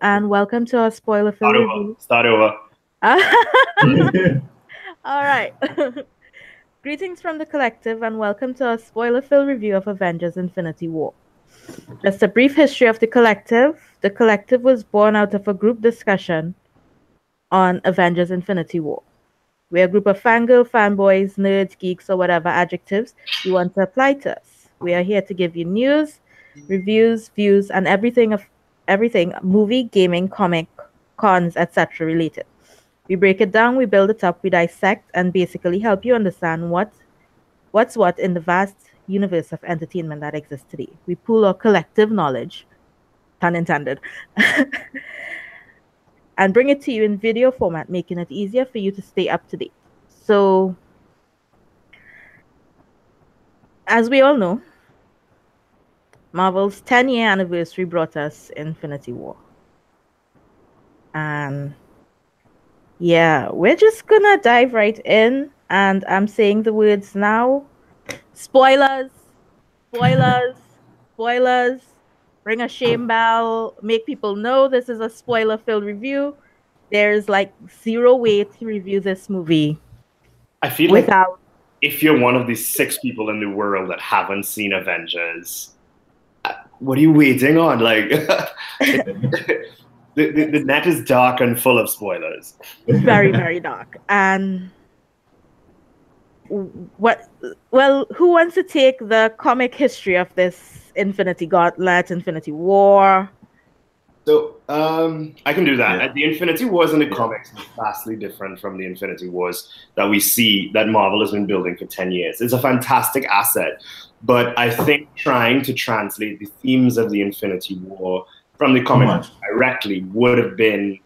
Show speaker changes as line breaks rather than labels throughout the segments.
and welcome to our spoiler film review.
Start over.
All right. Greetings from the collective, and welcome to our spoiler film review of Avengers Infinity War. Just a brief history of the collective. The collective was born out of a group discussion on Avengers Infinity War. We're a group of fangirl, fanboys, nerds, geeks, or whatever adjectives you want to apply to us. We are here to give you news, reviews, views, and everything movie, gaming, comic, cons, etc. related. We break it down, we build it up, we dissect, and basically help you understand what's what in the vast universe of entertainment that exists today. We pool our collective knowledge, pun intended, and bring it to you in video format, making it easier for you to stay up to date. So, as we all know, Marvel's 10-year anniversary brought us Infinity War. And yeah, we're just gonna dive right in, and I'm saying the words now. Spoilers, spoilers, spoilers. Ring a shame bell, make people know this is a spoiler-filled review. There's like zero way to review this movie.
I feel like if you're one of these 6 people in the world that haven't seen Avengers, what are you waiting on? Like, the net is dark and full of spoilers.
Very, very dark. And who wants to take the comic history of this Infinity Gauntlet, Infinity War?
So I can do that. Yeah. The Infinity Wars in the comics is vastly different from the Infinity Wars that we see that Marvel has been building for 10 years. It's a fantastic asset, but I think trying to translate the themes of the Infinity War from the comics directly would have been,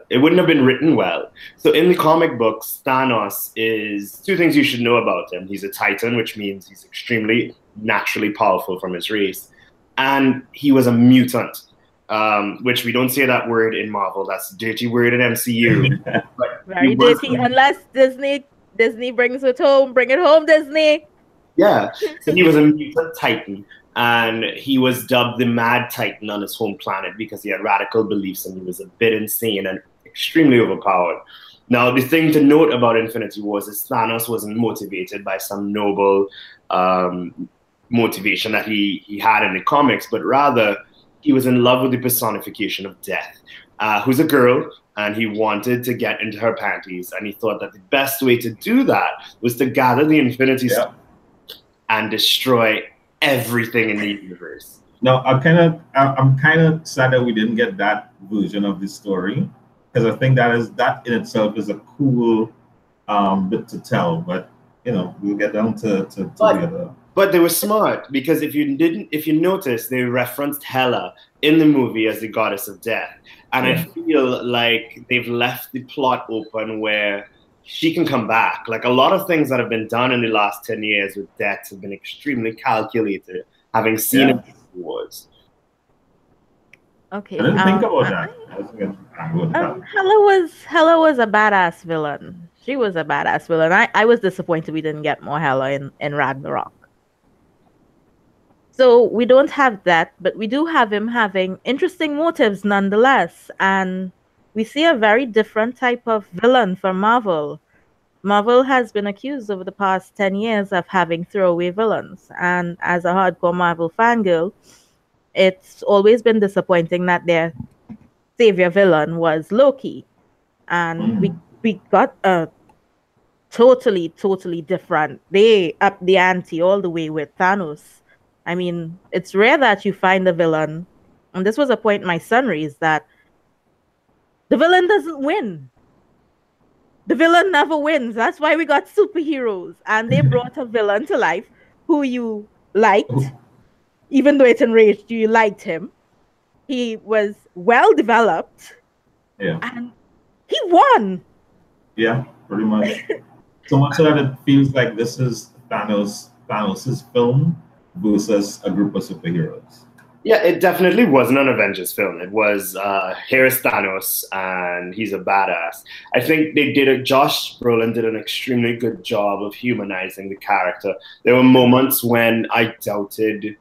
it wouldn't have been written well. So in the comic books, Thanos is 2 things you should know about him. He's a Titan, which means he's extremely naturally powerful from his race. And he was a mutant. Which we don't say that word in Marvel. That's a dirty word in MCU.
Very dirty, unless Disney brings it home. Bring it home, Disney.
Yeah. So he was a mutant Titan, and he was dubbed the Mad Titan on his home planet because he had radical beliefs and he was a bit insane and extremely overpowered. Now, the thing to note about Infinity Wars is Thanos wasn't motivated by some noble motivation that he had in the comics, but rather he was in love with the personification of death, who's a girl, and he wanted to get into her panties. And he thought that the best way to do that was to gather the Infinity Stone and destroy everything in the universe.
No, I'm kind of sad that we didn't get that version of the story, because I think that in itself is a cool bit to tell. But we'll get down to the other.
But they were smart, because if you notice, they referenced Hela in the movie as the goddess of death. And I feel like they've left the plot open where she can come back. Like, a lot of things that have been done in the last 10 years with death have been extremely calculated, having seen it in the wars.
Okay.
I didn't think about that.
Hela was a badass villain. She was a badass villain. I was disappointed we didn't get more Hela in Ragnarok. So we don't have that, but we do have him having interesting motives nonetheless. And we see a very different type of villain for Marvel. Marvel has been accused over the past 10 years of having throwaway villains. And as a hardcore Marvel fangirl, it's always been disappointing that their savior villain was Loki. And we got a totally different. They upped the ante all the way with Thanos. I mean, it's rare that you find a villain, and this was a point my son raised, that the villain doesn't win. The villain never wins. That's why we got superheroes, and they brought a villain to life who you liked, even though it enraged you, you liked him. He was well developed, and he won.
Yeah, pretty much. So much so that it feels like this is Thanos's film versus a group of superheroes.
Yeah, it definitely wasn't an Avengers film. It was, here's Thanos, and he's a badass. I think Josh Brolin did an extremely good job of humanizing the character. There were moments when I doubted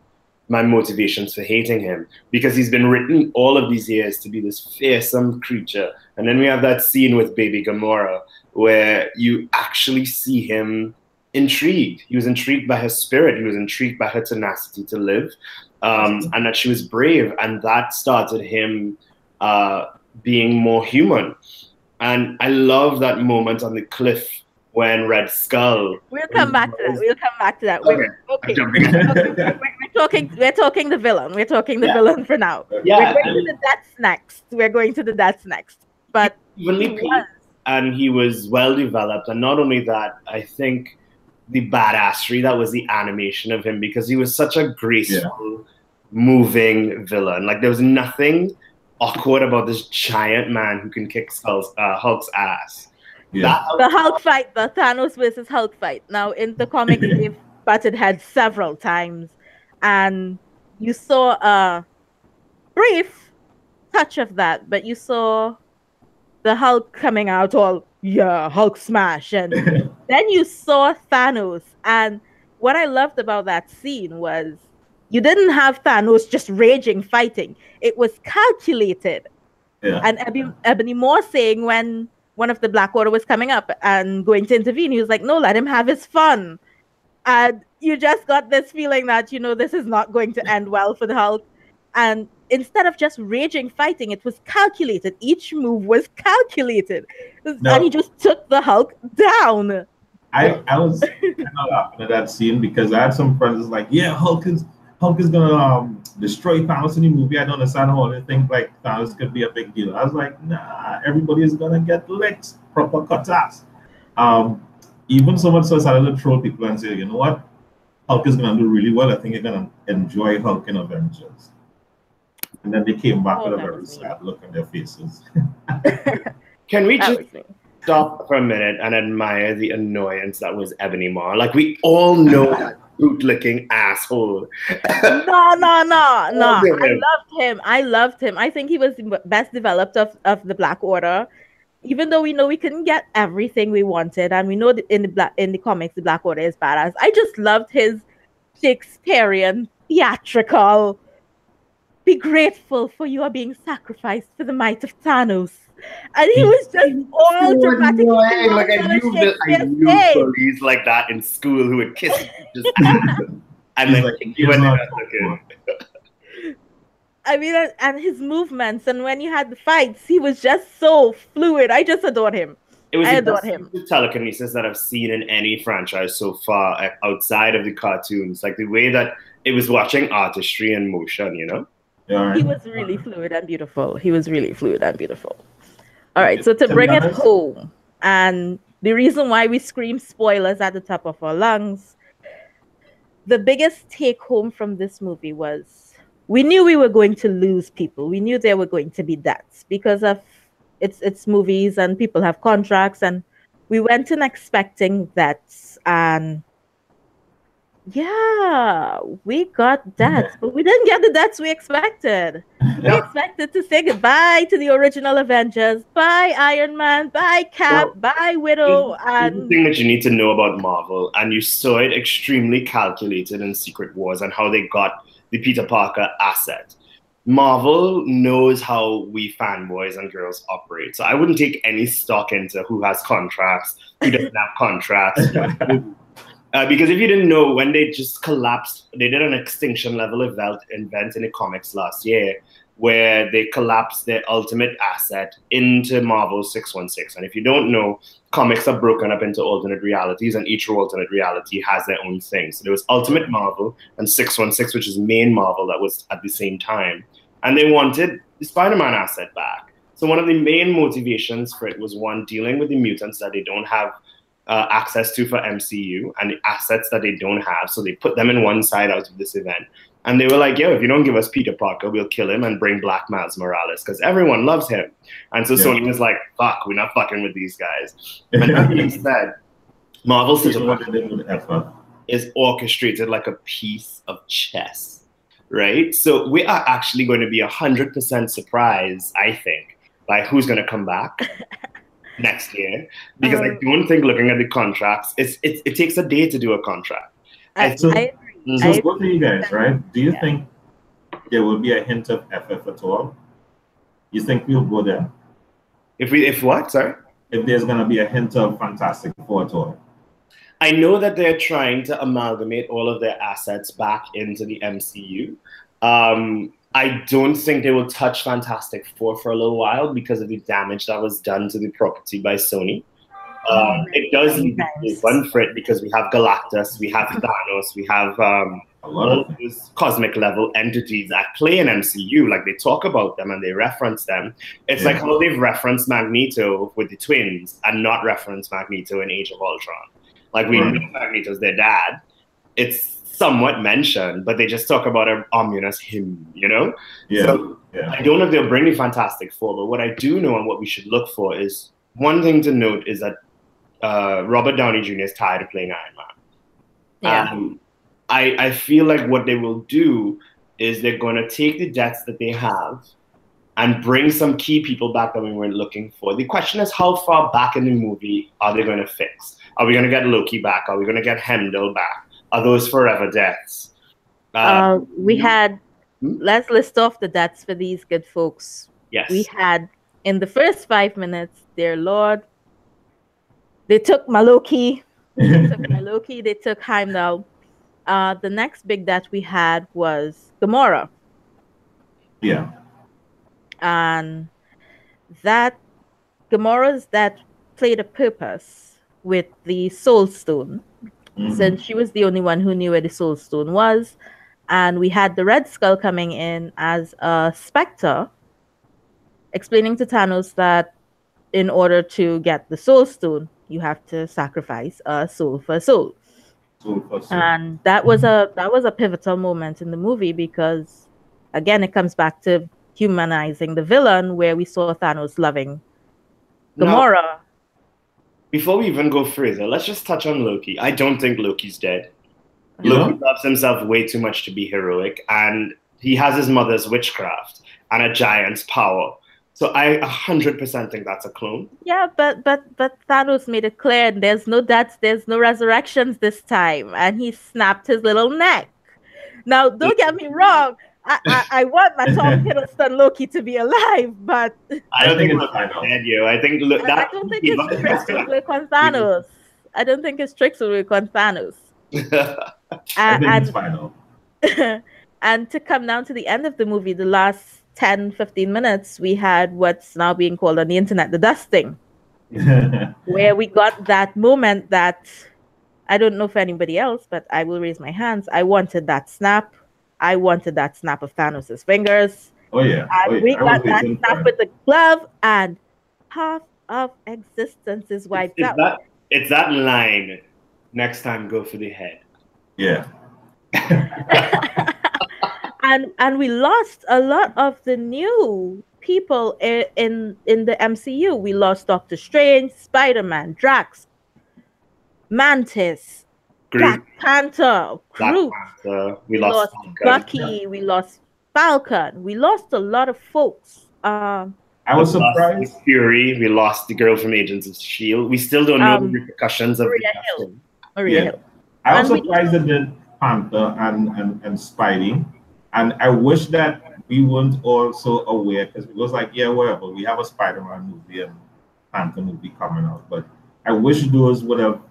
my motivations for hating him, because he's been written all of these years to be this fearsome creature. And then we have that scene with baby Gamora where you actually see him intrigued. He was intrigued by her spirit. He was intrigued by her tenacity to live, and that she was brave. And that started him being more human. And I love that moment on the cliff when Red Skull.
We'll come back to that. We'll come back to that.
Okay.
We're talking the villain. We're talking the villain for now.
Yeah.
We're going to the deaths next. We're going to the deaths next. But
and he was well developed. And not only that, I think the badassery that was the animation of him, because he was such a graceful, moving villain. Like there was nothing awkward about this giant man who can kick Hulk's ass.
Yeah.
The Hulk fight, the Thanos versus Hulk fight. Now, in the comics, they've butted heads several times, and you saw a brief touch of that, but you saw the Hulk coming out all, Hulk smash, and then you saw Thanos. And what I loved about that scene was you didn't have Thanos just raging, fighting. It was calculated.
Yeah.
And Ebony Moore saying when one of the Black Order was coming up and going to intervene, he was like, no, let him have his fun. And you just got this feeling that, this is not going to end well for the Hulk. And instead of just raging, fighting, it was calculated. Each move was calculated. And he just took the Hulk down.
I was kind of laughing at that scene because I had some friends like, yeah, Hulk is gonna destroy Thanos in the movie. I don't understand how they think like Thanos could be a big deal. I was like, nah, everybody is gonna get licked, proper cut ass. Even so much so I started to troll people and say, you know what, Hulk is gonna do really well. I think you're gonna enjoy Hulk in Avengers. And then they came back with a very sad look on their faces.
Can we just stop for a minute and admire the annoyance that was Ebony Maw? Like we all know that boot-licking asshole.
No. I loved him. I think he was the best developed of the Black Order. Even though we know we couldn't get everything we wanted, and we know that in the comics the Black Order is badass. I just loved his Shakespearean, theatrical, be grateful for you are being sacrificed for the might of Thanos. And he was just all dramatic.
Like I knew police like that in school who would kiss just and then
like,
you went
I mean, and his movements, and when you had the fights, he was just so fluid. I just adored him. I adored him.
The telekinesis that I've seen in any franchise so far, outside of the cartoons, like the way that it was watching artistry and motion,
Yeah,
he was really fluid and beautiful. All right, so to bring it home, and the reason why we scream spoilers at the top of our lungs, the biggest take home from this movie was we knew we were going to lose people. We knew there were going to be deaths because of it's movies and people have contracts, and we went in expecting deaths, and yeah, we got deaths, but we didn't get the deaths we expected. We expected to say goodbye to the original Avengers, bye Iron Man, bye Cap, bye Widow.
And the thing that you need to know about Marvel, and you saw it extremely calculated in Secret Wars and how they got the Peter Parker asset. Marvel knows how we fanboys and girls operate. So I wouldn't take any stock into who has contracts, who doesn't have contracts. Because if you didn't know, when they just collapsed, they did an extinction level event in the comics last year where they collapsed their ultimate asset into Marvel 616. And if you don't know, comics are broken up into alternate realities, and each alternate reality has their own thing. So there was Ultimate Marvel and 616, which is main Marvel that was at the same time. And they wanted the Spider-Man asset back. So one of the main motivations for it was, one, dealing with the mutants that they don't have access to for MCU and the assets that they don't have. So they put them in one side out of this event. And they were like, yo, if you don't give us Peter Parker, we'll kill him and bring Black Miles Morales because everyone loves him. And so Sony was like, fuck, we're not fucking with these guys. And that being said, Marvel's situation is orchestrated like a piece of chess, right? So we are actually going to be 100% surprised, I think, by who's going to come back next year. Because I don't think, looking at the contracts, it takes a day to do a contract.
I agree.
So
I
both of you guys, right? Do you
yeah.
think there will be a hint of FF at all? You think we'll go there?
If what? Sorry.
If there's gonna be a hint of Fantastic Four at all?
I know that they're trying to amalgamate all of their assets back into the MCU. I don't think they will touch Fantastic Four for a little while because of the damage that was done to the property by Sony. It does leave it open for it because we have Galactus, we have Thanos, we have all those cosmic level entities that play in MCU. Like they talk about them and they reference them. It's like how they've referenced Magneto with the twins and not referenced Magneto in Age of Ultron. Like we know Magneto's their dad. It's somewhat mentioned, but they just talk about Omni as him, you know? So I don't know if they'll bring the Fantastic Four, but what I do know and what we should look for is one thing to note is that Robert Downey Jr. is tired of playing Iron Man. I feel like what they will do is they're going to take the debts that they have and bring some key people back that we weren't looking for. The question is, how far back in the movie are they going to fix? Are we going to get Loki back? Are we going to get Heimdall back? Are those forever deaths?
We had, let's list off the deaths for these good folks.
Yes.
We had, in the first 5 minutes, dear Lord, they took Maloki, they took Heimdall. The next big death we had was Gamora.
Yeah.
And that Gamora's death played a purpose with the Soul Stone, since she was the only one who knew where the Soul Stone was. And we had the Red Skull coming in as a specter, explaining to Thanos that in order to get the Soul Stone, you have to sacrifice a soul for a soul. And that was a pivotal moment in the movie because, again, it comes back to humanizing the villain, where we saw Thanos loving Gamora.
Now, before we even go further, let's just touch on Loki. I don't think Loki's dead. Loki loves himself way too much to be heroic, and he has his mother's witchcraft and a giant's power. So I 100% think that's a clone.
Yeah, but Thanos made it clear there's no deaths, there's no resurrections this time, and he snapped his little neck. Now, don't get me wrong. I want my Tom Hiddleston Loki to be alive, but
I don't think it's dead, yo. I think
I don't think his tricks will work on Thanos. I don't think his tricks will work on Thanos.
I think it's final.
And to come down to the end of the movie, the last 10-15 minutes, we had what's now being called on the internet the dusting, where we got that moment that I don't know for anybody else, but I will raise my hands. I wanted that snap. I wanted that snap of Thanos' fingers.
Oh yeah.
And we got that snap with the glove, and half of existence is wiped out.
It's that line. Next time, go for the head.
Yeah.
And we lost a lot of the new people in the MCU. We lost Doctor Strange, Spider-Man, Drax, Mantis, Black Panther, Groot.
We lost
Bucky. We lost Falcon. We lost a lot of folks.
I was surprised.
Fury. We lost the girl from Agents of S.H.I.E.L.D. We still don't know the repercussions of
Maria Hill.
I was surprised that did Panther and Spidey. And I wish that we weren't also aware, because it was like, yeah, whatever. We have a Spider-Man movie and Panther movie coming out. But I wish those would have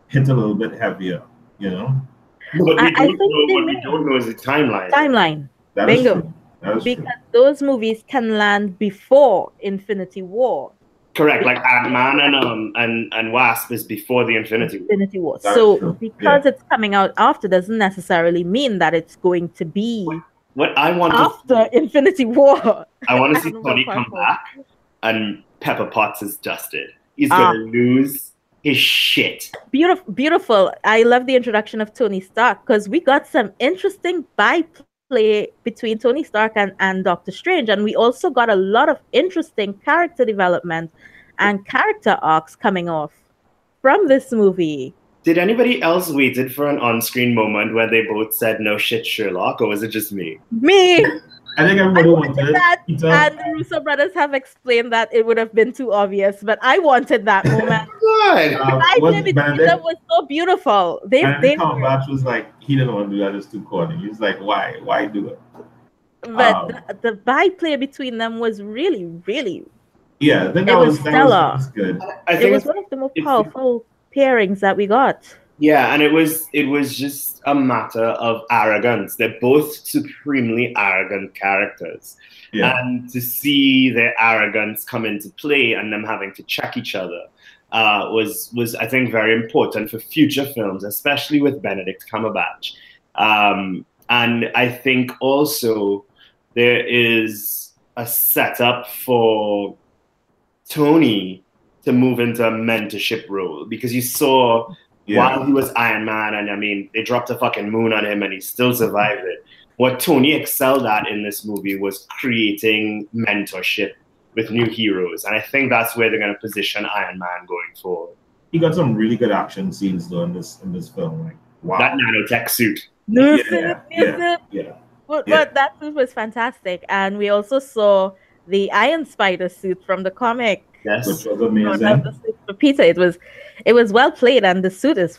hit a little bit heavier, you know?
No, but we don't know is the timeline.
Timeline.
That
Bingo. Because those movies can land before Infinity War.
Correct, like Ant-Man and Wasp is before the Infinity
War. So because it's coming out after doesn't necessarily mean that it's going to be
what I want
after Infinity War.
I want to see Tony come back and Pepper Potts is dusted. He's gonna lose his shit.
Beautiful. I love the introduction of Tony Stark because we got some interesting byplay between Tony Stark and Doctor Strange, and we also got a lot of interesting character development and character arcs coming off from this movie.
Did anybody else waited for an on-screen moment where they both said "no shit, Sherlock," or was it just me?
Me.
I think everybody wanted
that, and the Russo brothers have explained that it would have been too obvious, but I wanted that moment. I
What
did it. That was so beautiful. They
Benedict Cumberbatch was like, he didn't want to do that. It's too corny. He's like, why do it?
But the byplay between them was really, really.
Yeah, I think
It was
that
stellar.
was good.
It was one of the most powerful pairings that we got.
Yeah, and it was just a matter of arrogance. They're both supremely arrogant characters.
Yeah.
And to see their arrogance come into play and them having to check each other was I think very important for future films, especially with Benedict Cumberbatch. And I think also there is a setup for Tony to move into a mentorship role, because you saw while he was Iron Man, and I mean, they dropped a fucking moon on him and he still survived it. What Tony excelled at in this movie was creating mentorship with new heroes. And I think that's where they're going to position Iron Man going forward.
He got some really good action scenes though in this film. Like, wow.
That nanotech suit.
But that suit was fantastic. And we also saw the Iron Spider suit from the comic.
Yes, which was amazing.
For Peter, it was well played, and the suit is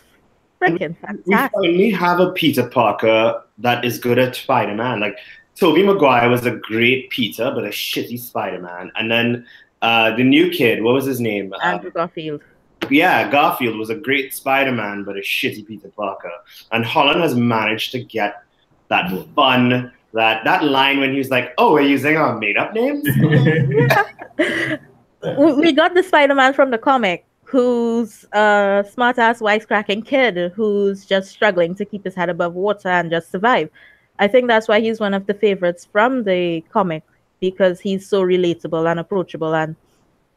freaking fantastic.
We finally have a Peter Parker that is good at Spider-Man. Like, Tobey Maguire was a great Peter, but a shitty Spider-Man. And then the new kid, what was his name?
Andrew Garfield.
Yeah, Garfield was a great Spider-Man, but a shitty Peter Parker. And Holland has managed to get that fun, that line when he was like, "Oh, we're using our made-up names."
We got the Spider-Man from the comic, who's a smart-ass, wisecracking kid who's just struggling to keep his head above water and just survive. I think that's why he's one of the favorites from the comic, because he's so relatable and approachable, and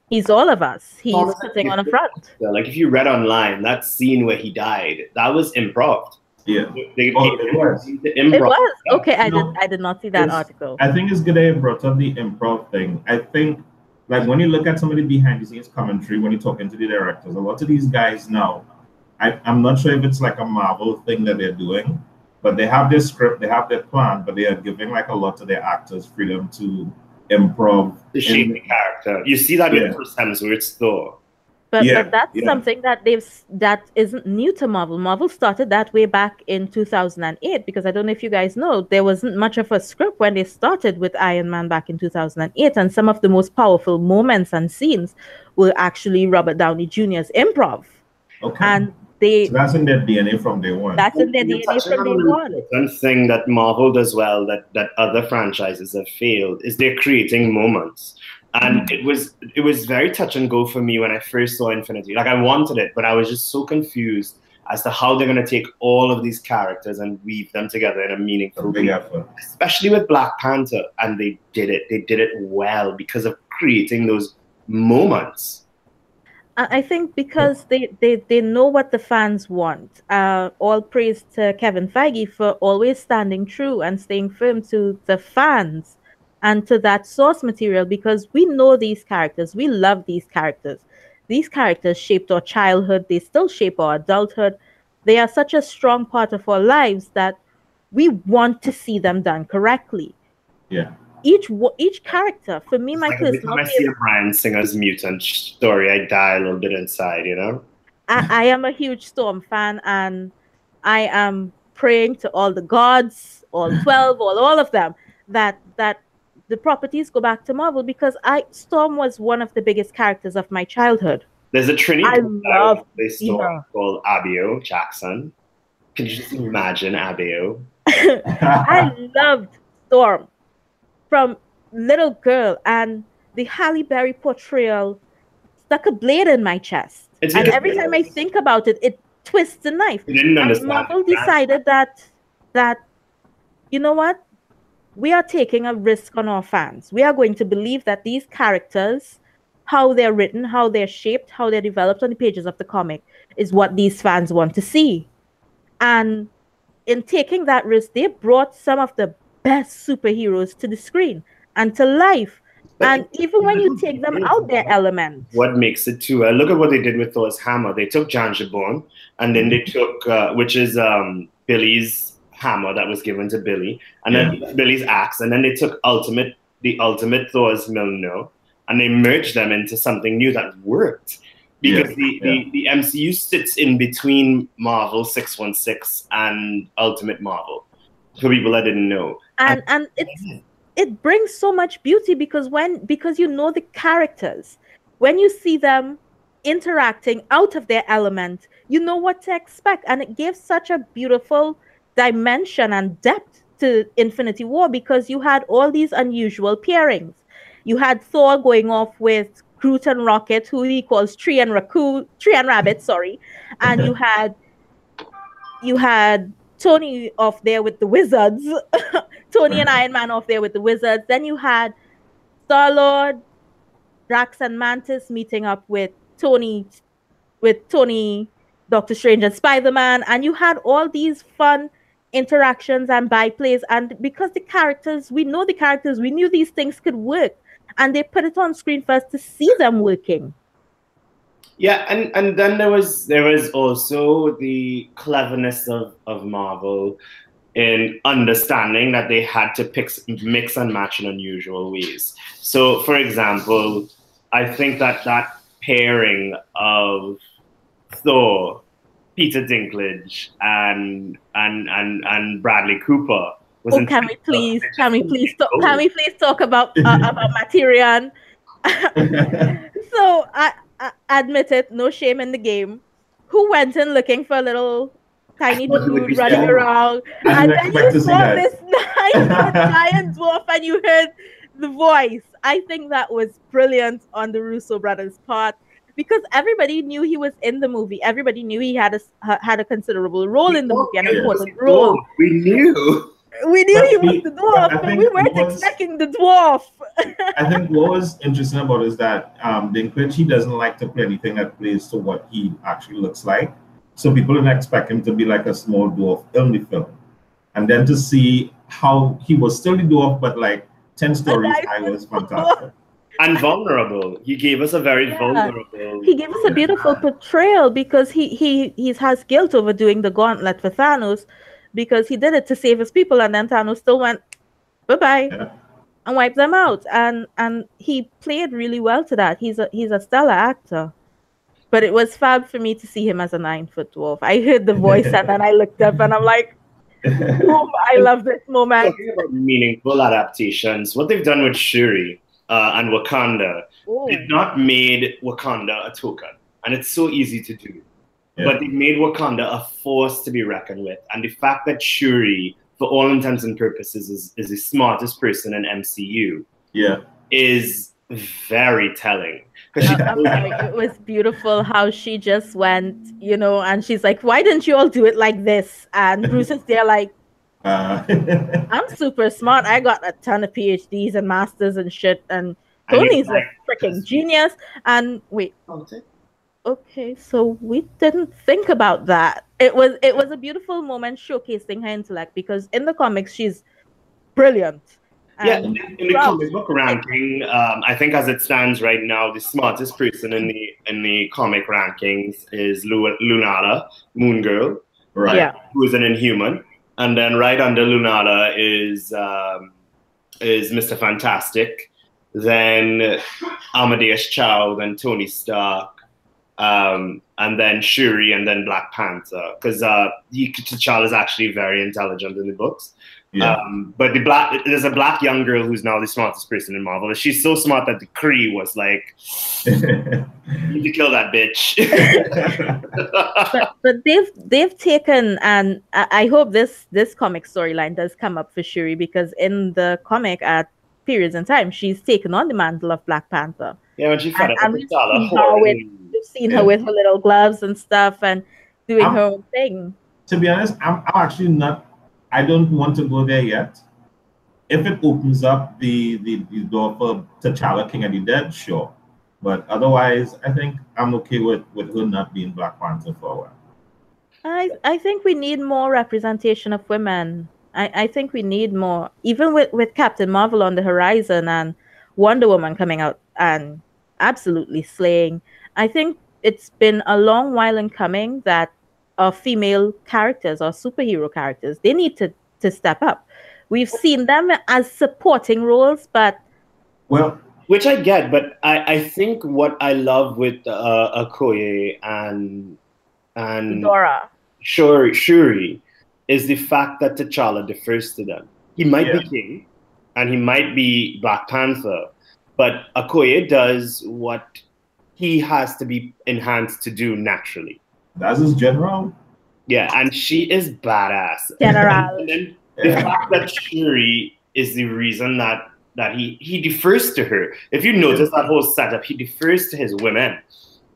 he's all of us. He's sitting on the front.
Like, if you read online, that scene where he died, that was improv.
Yeah.
It
was.
It was? Okay, I did not see that article.
I think it's good that you brought up the improv thing. I think, like, when you look at some of the behind-the-scenes commentary, when you're talking to the directors, a lot of these guys now, I'm not sure if it's like a Marvel thing that they're doing, but they have their script, they have their plan, but they are giving like a lot of their actors freedom to improv.
To shape the character. You see that with Chris Hemsworth's Thor.
But that's something that that isn't new to Marvel. Marvel started that way back in 2008, because I don't know if you guys know, there wasn't much of a script when they started with Iron Man back in 2008, and some of the most powerful moments and scenes were actually Robert Downey Jr.'s improv.
Okay.
And
so that's in their DNA from day one.
That's in their DNA from day one.
One thing that Marvel does well that other franchises have failed is they're creating moments. And it was very touch and go for me when I first saw Infinity. Like, I wanted it, but I was just so confused as to how they're going to take all of these characters and weave them together in a meaningful way. Especially with Black Panther. And they did it. They did it well because of creating those moments.
I think because they know what the fans want. All praise to Kevin Feige for always standing true and staying firm to the fans and to that source material, because we know these characters. We love these characters. These characters shaped our childhood. They still shape our adulthood. They are such a strong part of our lives that we want to see them done correctly.
Yeah.
Each character, for me, my personal
favorite. When I see a Bryan Singer's mutant story, I die a little bit inside, you know?
I am a huge Storm fan, and I am praying to all the gods, all 12, all of them, that the properties go back to Marvel, because Storm was one of the biggest characters of my childhood.
There's a Trinity
I love
Storm called Abio Jackson. Can you just imagine Abio?
I loved Storm from little girl, and the Halle Berry portrayal stuck a blade in my chest. And every time I think about it, it twists the knife.
And
Marvel decided that, you know what? We are taking a risk on our fans. We are going to believe that these characters, how they're written, how they're shaped, how they're developed on the pages of the comic, is what these fans want to see. And in taking that risk, they brought some of the best superheroes to the screen and to life. And even when you take them out their element.
What makes it too, look at what they did with Thor's hammer. They took Jan Jabon, and then they took, which is Billy's hammer that was given to Billy, and then Billy's axe, and then they took the ultimate Thor's Mjolnir, and they merged them into something new that worked. because the MCU sits in between Marvel 616 and Ultimate Marvel for people that didn't know.
And it brings so much beauty because you know the characters. When you see them interacting out of their element, you know what to expect. And it gives such a beautiful dimension and depth to Infinity War because you had all these unusual pairings. You had Thor going off with Groot and Rocket, who he calls Tree and Rabbit, sorry. And you had Tony off there with the wizards. Tony and Iron Man off there with the wizards. Then you had Star-Lord, Drax and Mantis meeting up with Tony, Doctor Strange and Spider-Man. And you had all these fun interactions and byplays. And because we know the characters, we knew these things could work. And they put it on screen for us to see them working.
Yeah, and then there was also the cleverness of Marvel in understanding that they had to mix and match in unusual ways. So, for example, I think that pairing of Thor, Peter Dinklage, and Bradley Cooper was.
Oh, can we please talk about Materion? So I admit it, no shame in the game. Who went in looking for a little tiny dude running around, and then you saw this giant dwarf, and you heard the voice. I think that was brilliant on the Russo brothers' part because everybody knew he was in the movie. Everybody knew he had a considerable role in the movie, an important role.
We knew.
We knew he was the dwarf, but we weren't expecting the dwarf.
I think what was interesting about it is that Dinklage, he doesn't like to play anything that plays to what he actually looks like. So people didn't expect him to be like a small dwarf in the film. And then to see how he was still the dwarf, but like 10 stories high was fantastic.
And vulnerable. He gave us a very vulnerable.
He gave us a beautiful portrayal because he has guilt over doing the gauntlet for Thanos. Because he did it to save his people, and then Thanos still went bye-bye and wiped them out. And he played really well to that. He's a stellar actor. But it was fab for me to see him as a 9-foot dwarf. I heard the voice and then I looked up and I'm like, oh, I love this moment.
Talking about meaningful adaptations, what they've done with Shuri and Wakanda, they've not made Wakanda a token. And it's so easy to do. But they made Wakanda a force to be reckoned with. And the fact that Shuri, for all intents and purposes, is the smartest person in MCU is very telling.
It was beautiful how she just went, and she's like, why didn't you all do it like this? And Bruce is there like, I'm super smart. I got a ton of PhDs and masters and shit. And Tony's a freaking genius. And wait. Okay, so we didn't think about that. It was a beautiful moment showcasing her intellect because in the comics she's brilliant.
In the comic book ranking, I think as it stands right now, the smartest person in the comic rankings is Lunala, Moon Girl, right? Who is an Inhuman, and then right under Lunala is Mr. Fantastic, then Amadeus Cho, then Tony Stark. And then Shuri, and then Black Panther, because T'Challa is actually very intelligent in the books. But there's a black young girl who's now the smartest person in Marvel. She's so smart that the Kree was like, "You need to kill that bitch."
but they've taken, and I hope this comic storyline does come up for Shuri because in the comic at periods in time she's taken on the mantle of Black Panther.
Yeah, when she found
We've seen her with her little gloves and stuff and doing her own thing.
To be honest, I'm actually not. I don't want to go there yet. If it opens up the door for T'Challa, King of the Dead, sure. But otherwise, I think I'm okay with her not being Black Panther for a while.
I think we need more representation of women. I think we need more, even with Captain Marvel on the horizon and Wonder Woman coming out and absolutely slaying. I think it's been a long while in coming that our female characters or superhero characters, they need to step up. We've seen them as supporting roles, but
Which I get, but I think what I love with Okoye and
Dora.
Shuri is the fact that T'Challa defers to them. He might be
Yeah.
king, and he might be Black Panther, but Okoye does what he has to be enhanced to do naturally.
That's his general.
Yeah, and she is badass.
General.
And then the fact that Shuri is the reason that he defers to her. If you notice that whole setup, he defers to his women.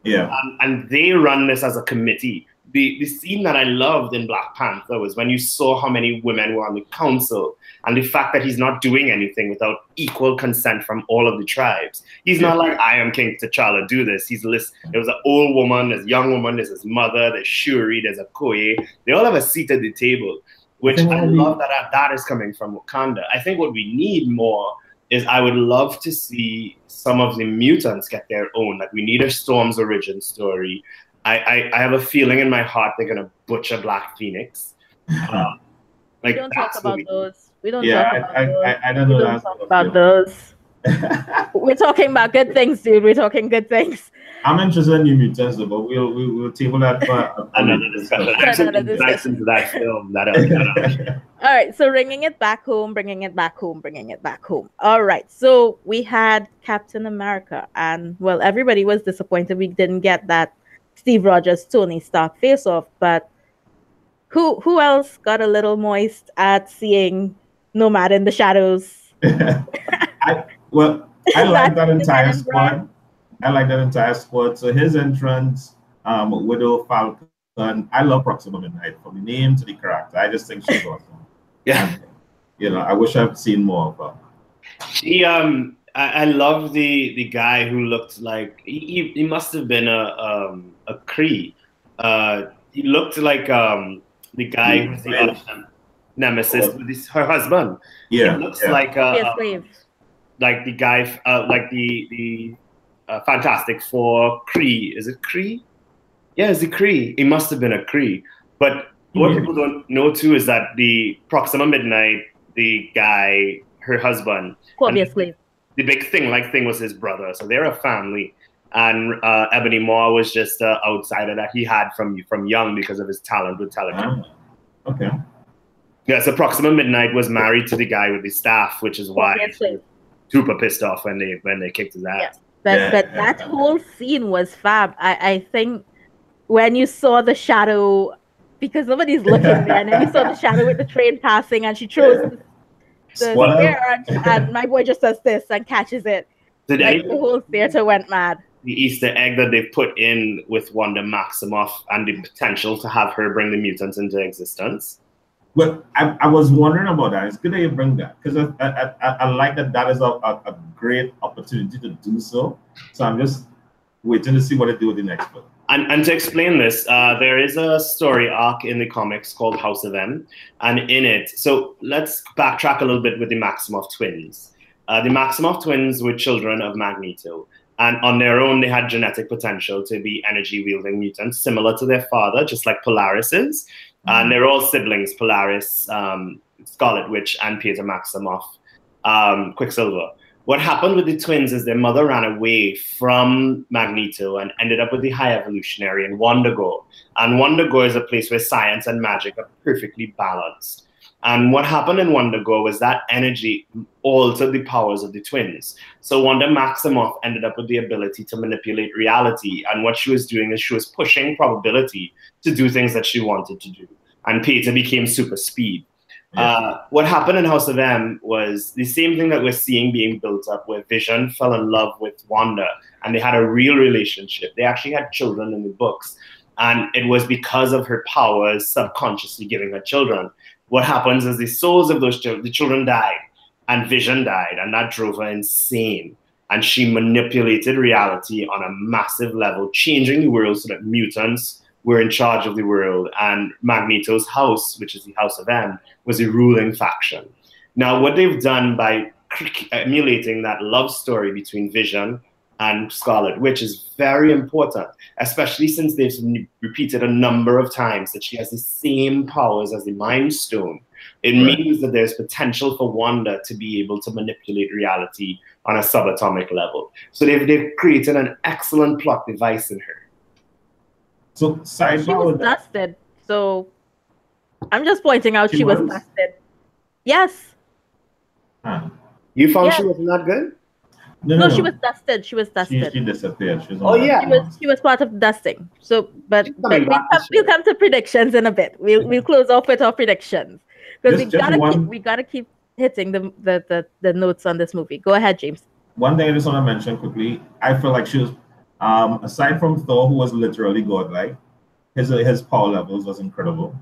Yeah.
And they run this as a committee. The scene that I loved in Black Panther was when you saw how many women were on the council and the fact that he's not doing anything without equal consent from all of the tribes. He's not like, I am King T'Challa, do this. There was an old woman, there's a young woman, there's his mother, there's Shuri, there's Okoye. They all have a seat at the table, which I love that is coming from Wakanda. I think what we need more is I would love to see some of the mutants get their own. Like, we need a Storm's origin story. I have a feeling in my heart they're gonna butcher Black Phoenix. Like,
we don't talk about those. We don't
Yeah,
talk about those.
I don't know.
We don't talk about those. We're talking about good things, dude. We're talking good things.
I'm interested in New Mutants, though, but we'll table that for
another discussion. Nice into that film.
All right, so bringing it back home. All right, so we had Captain America, and well, everybody was disappointed we didn't get that Steve Rogers, Tony Stark face-off, but who else got a little moist at seeing Nomad in the shadows?
I like that entire squad. I like that entire squad. So his entrance, Widow, Falcon, I love Proxima Midnight from the name to the character. I just think she's awesome.
Yeah.
And, I wish I'd seen more of her.
She I love the guy who looked like he must have been a Kree. He looked like the guy who's the nemesis with her husband.
Yeah,
he looks like the guy like the Fantastic Four Kree. Is it Kree? Yeah, it's a Kree. He must have been a Kree. But what people don't know too is that the Proxima Midnight, the guy, her husband,
obviously.
The big thing was his brother. So they're a family. And Ebony Maw was just an outsider that he had from young because of his talent with television.
Okay.
Yeah, so Proxima Midnight was married to the guy with the staff, which is why he was super pissed off when they kicked his ass.
Yeah. But that whole scene was fab. I think when you saw the shadow, because nobody's looking there, and then you saw the shadow with the train passing, and she throws the spear, and my boy just does this and catches it. The whole theater went mad.
The Easter egg that they put in with Wanda Maximoff and the potential to have her bring the mutants into existence.
But I was wondering about that. It's good that you bring that, because I like that is a great opportunity to do so. So I'm just waiting to see what they do with the next book.
And to explain this, there is a story arc in the comics called House of M, and in it, so let's backtrack a little bit with the Maximoff twins. The Maximoff twins were children of Magneto, and on their own, they had genetic potential to be energy-wielding mutants, similar to their father, just like Polaris is. And they're all siblings, Polaris, Scarlet Witch, and Peter Maximoff, Quicksilver. What happened with the twins is their mother ran away from Magneto and ended up with the High Evolutionary in Wondergo. And Wondergo is a place where science and magic are perfectly balanced. And what happened in Wondergo was that energy altered the powers of the twins. So Wanda Maximoff ended up with the ability to manipulate reality. And what she was doing is she was pushing probability to do things that she wanted to do. And Peter became super speed. What happened in House of M was the same thing that we're seeing being built up, where Vision fell in love with Wanda and they had a real relationship. They actually had children in the books. And it was because of her powers subconsciously giving her children. What happens is the souls of those children, the children died and Vision died, and that drove her insane. And she manipulated reality on a massive level, changing the world so that mutants were in charge of the world, and Magneto's house, which is the House of M, was a ruling faction. Now, what they've done by emulating that love story between Vision and Scarlet Witch is very important, especially since they've repeated a number of times that she has the same powers as the Mind Stone. It means that there's potential for Wanda to be able to manipulate reality on a subatomic level. So they've created an excellent plot device in her.
So
she was dusted. So I'm just pointing out she was dusted. Yes.
You found she wasn't that good?
No, she was dusted. She was dusted.
She disappeared.
She was part of dusting. So, but we'll come to predictions in a bit. We'll close off with our predictions because we gotta keep hitting the notes on this movie. Go ahead, James.
One thing I just want to mention quickly. I feel like she was, aside from Thor, who was literally godlike, his power levels was incredible.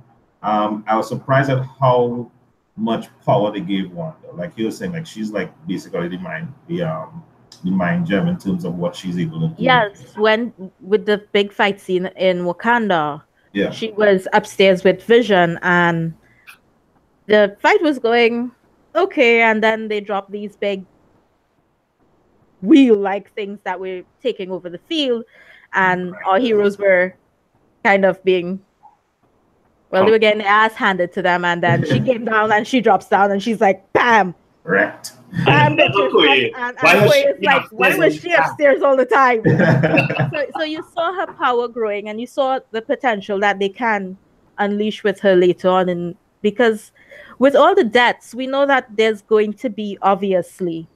I was surprised at how much power they gave Wanda. Like he was saying, like she's like basically the mind gem in terms of what she's able to do.
Yes, when with the big fight scene in Wakanda,
yeah,
she was upstairs with Vision, and the fight was going okay, and then they dropped these big wheel-like things that were taking over the field, and our heroes were kind of being, well, they were getting their ass handed to them, and then she came down and she drops down and she's like, bam!
Wrecked.
And Okoye is like, why was she upstairs all the time? so you saw her power growing, and you saw the potential that they can unleash with her later on. And because with all the deaths, we know that there's going to be obviously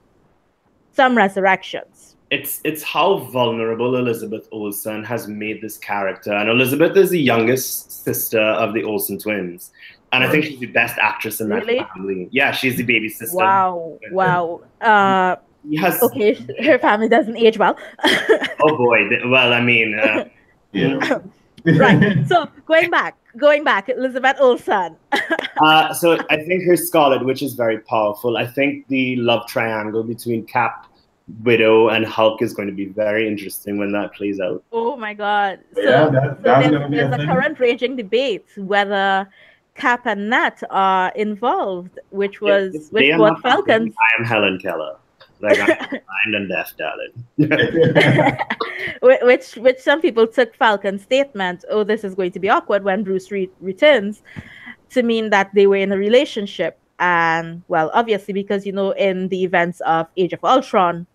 some resurrections.
It's how vulnerable Elizabeth Olsen has made this character. And Elizabeth is the youngest sister of the Olsen twins. And I think she's the best actress in that family. Yeah, she's the baby sister.
Wow. Yes. Okay, her family doesn't age well.
Oh boy. Well, I mean,
yeah.
Right. So going back, Elizabeth Olsen.
So I think her Scarlet Witch is very powerful. I think the love triangle between Cap, Widow, and Hulk is going to be very interesting when that plays out.
Oh my God. So,
yeah,
there's a current raging debate whether Cap and Nat are involved, which brought Falcons.
I am Helen Keller. Like I'm blind and deaf, darling.
which some people took Falcon's statement, "Oh, this is going to be awkward when Bruce returns," to mean that they were in a relationship. And well, obviously, because in the events of Age of Ultron,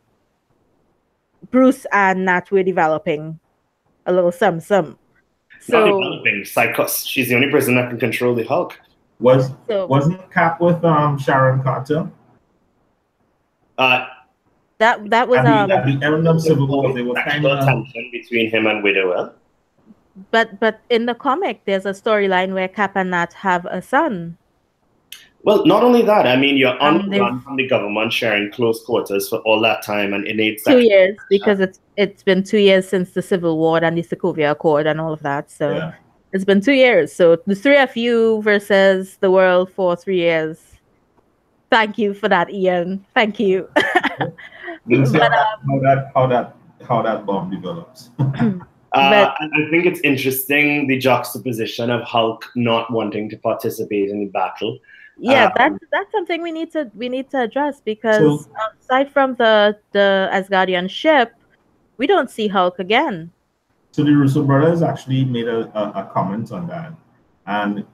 Bruce and Nat were developing a little some. So,
not developing. Psychos. She's the only person that can control the Hulk.
Wasn't Cap with Sharon Carter?
That was
at the end of Civil War. They were kind of
tension between him and Widow.
But in the comic, there's a storyline where Cap and Nat have a son.
Well, not only that. I mean, you're on the run from the government, sharing close quarters for all that time, and innate
2 years, because it's been 2 years since the Civil War and the Sokovia Accord and all of that. So
yeah.
It's been 2 years. So the three of you versus the world for 3 years. Thank you for that, Ian. Thank you.
But, how that bomb develops.
I think it's interesting the juxtaposition of Hulk not wanting to participate in the battle.
Yeah, that's something we need to address, because aside from the Asgardian ship, we don't see Hulk again.
So the Russo brothers actually made a comment on that, and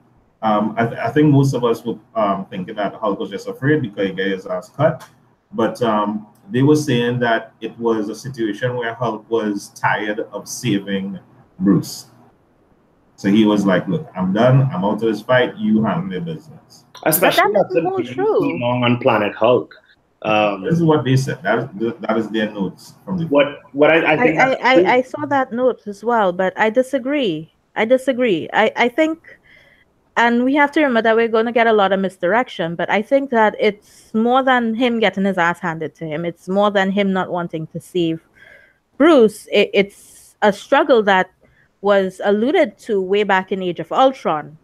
I think most of us would think that Hulk was just afraid because he got his ass cut, but they were saying that it was a situation where Hulk was tired of saving Bruce. So he was like, "Look, I'm done. I'm out of this fight. You handle your business."
Especially
but that is true.
Long on Planet Hulk.
This is what they said. That is their notes from the.
What I think.
I saw that note as well, but I disagree. I think, and we have to remember that we're going to get a lot of misdirection. But I think that it's more than him getting his ass handed to him. It's more than him not wanting to save Bruce. It's a struggle that was alluded to way back in Age of Ultron,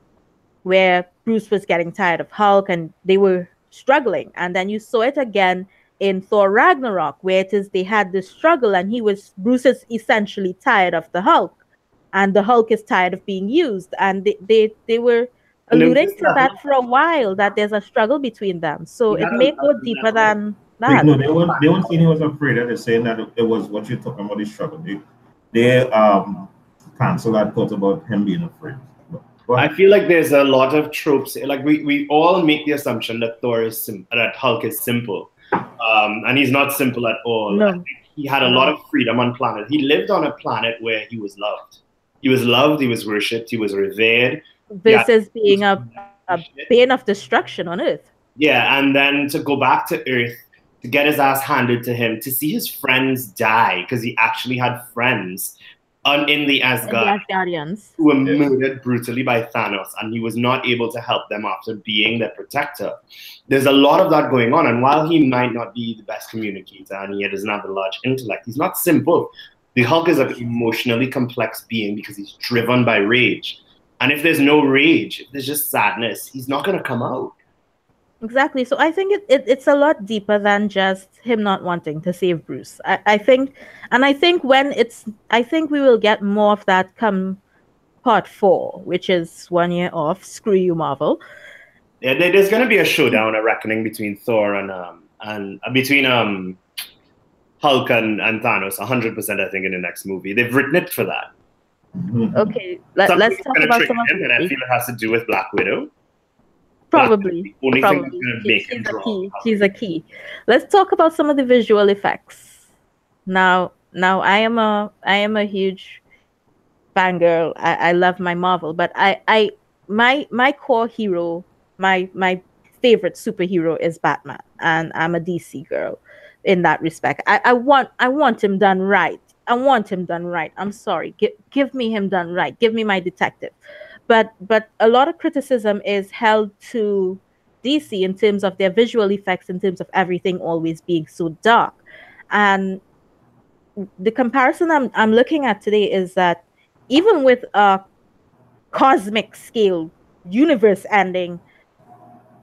where Bruce was getting tired of Hulk and they were struggling. And then you saw it again in Thor Ragnarok, where they had this struggle, and Bruce is essentially tired of the Hulk, and the Hulk is tired of being used. And they were alluding to that for a while, that there's a struggle between them. So it may go deeper than that.
No, they weren't saying he was afraid. They're saying that it was what you're talking about, the struggle. They cancel that thought about him being afraid.
I feel like there's a lot of tropes. Like we all make the assumption that that Hulk is simple, and he's not simple at all.
No.
I think he had a lot of freedom on planet. He lived on a planet where he was loved. He was loved. He was worshipped. He was revered.
Versus being a bane of destruction on Earth.
Yeah, and then to go back to Earth, to get his ass handed to him, to see his friends die, because he actually had friends in the
Asgardians
who were murdered brutally by Thanos, and he was not able to help them after being their protector. There's a lot of that going on, and while he might not be the best communicator and he doesn't have a large intellect, he's not simple. The Hulk is an emotionally complex being because he's driven by rage. And if there's no rage, if there's just sadness, he's not going to come out.
Exactly. So I think it's a lot deeper than just him not wanting to save Bruce. I think we will get more of that come part 4, which is 1 year off. Screw you, Marvel.
Yeah, there's going to be a showdown, a reckoning between Thor and between Hulk and Thanos, 100%. I think in the next movie, they've written it for that.
Okay, let's talk about some of
them, and I feel it has to do with Black Widow.
Probably. She's a key. Let's talk about some of the visual effects. Now I am a huge fangirl. I love my Marvel, but my core hero, my favorite superhero is Batman, and I'm a DC girl in that respect. I want him done right. I'm sorry. Give me him done right. Give me my detective. But a lot of criticism is held to DC in terms of their visual effects, in terms of everything always being so dark. And the comparison I'm looking at today is that even with a cosmic scale universe ending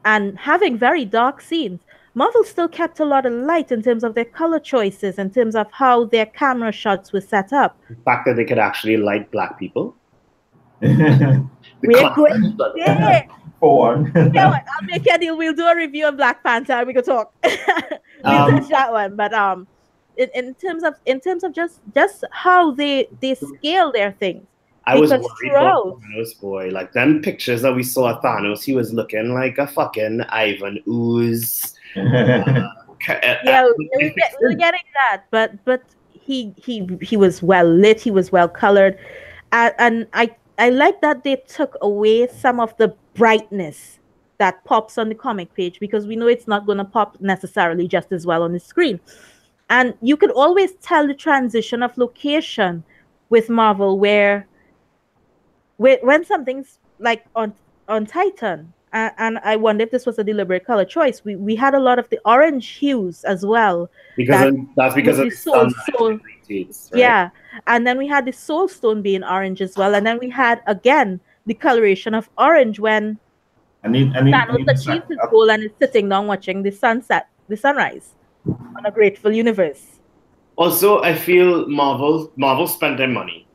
and having very dark scenes, Marvel still kept a lot of light in terms of their color choices, in terms of how their camera shots were set up.
The fact that they could actually light black people.
We're going there.
For one.
I'll make a deal. We'll do a review of Black Panther and we can talk. We'll touch that one. But in terms of just how they scale their things.
I was worried about Thanos, boy. Like them pictures that we saw of Thanos, he was looking like a fucking Ivan Ooze.
Yeah, we're getting that, but he was well lit, he was well colored, and I like that they took away some of the brightness that pops on the comic page, because we know it's not going to pop necessarily just as well on the screen. And you could always tell the transition of location with Marvel, where when something's like on Titan, and I wonder if this was a deliberate color choice. We had a lot of the orange hues as well.
That's because of the soul. Right?
Yeah, and then we had the Soul Stone being orange as well, and then we had again the coloration of orange when Thanos achieved his goal and is sitting down watching the sunrise on a grateful universe.
Also, I feel Marvel spent their money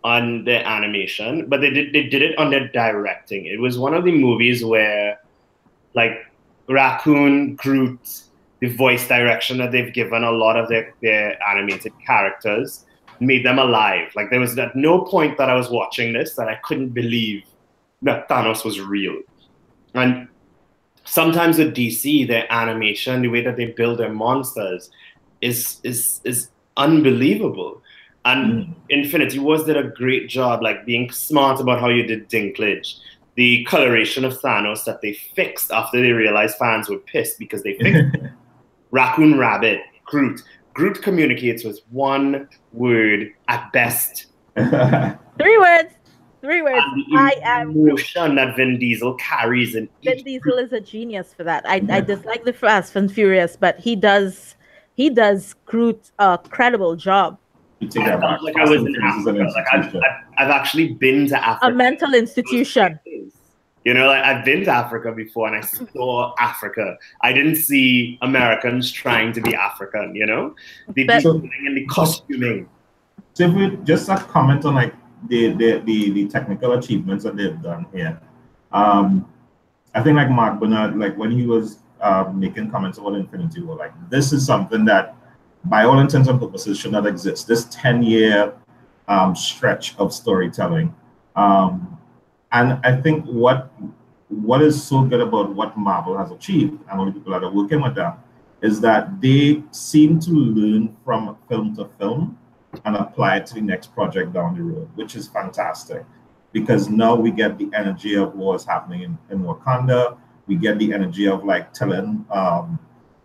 on their animation, but they did it on their directing. It was one of the movies where, like, Raccoon, Groot, the voice direction that they've given a lot of their animated characters made them alive. Like, there was at no point that I was watching this that I couldn't believe that Thanos was real. And sometimes with DC, their animation, the way that they build their monsters is unbelievable. And Infinity Wars did a great job, like being smart about how you did Dinklage. The coloration of Thanos that they fixed after they realized fans were pissed because they fixed it. Raccoon Rabbit, Groot. Groot communicates with one word at best.
3 words.
I am emotion that Vin Diesel carries in
Vin Diesel is a genius for that. I dislike the Fast and Furious, but he does Groot a credible job.
Like I was in Africa. Like I've actually been to Africa.
A mental institution.
You know, like I've been to Africa before, and I saw Africa. I didn't see Americans trying to be African. You know, the costuming.
So if we just comment on like the technical achievements that they've done here, I think like Mark Bernard, like when he was making comments about Infinity War, like this is something that, by all intents and purposes, should not exist. This 10-year stretch of storytelling. And I think what is so good about what Marvel has achieved, and all the people that are working with them, is that they seem to learn from film to film and apply it to the next project down the road, which is fantastic. Because now we get the energy of what's happening in Wakanda. We get the energy of like telling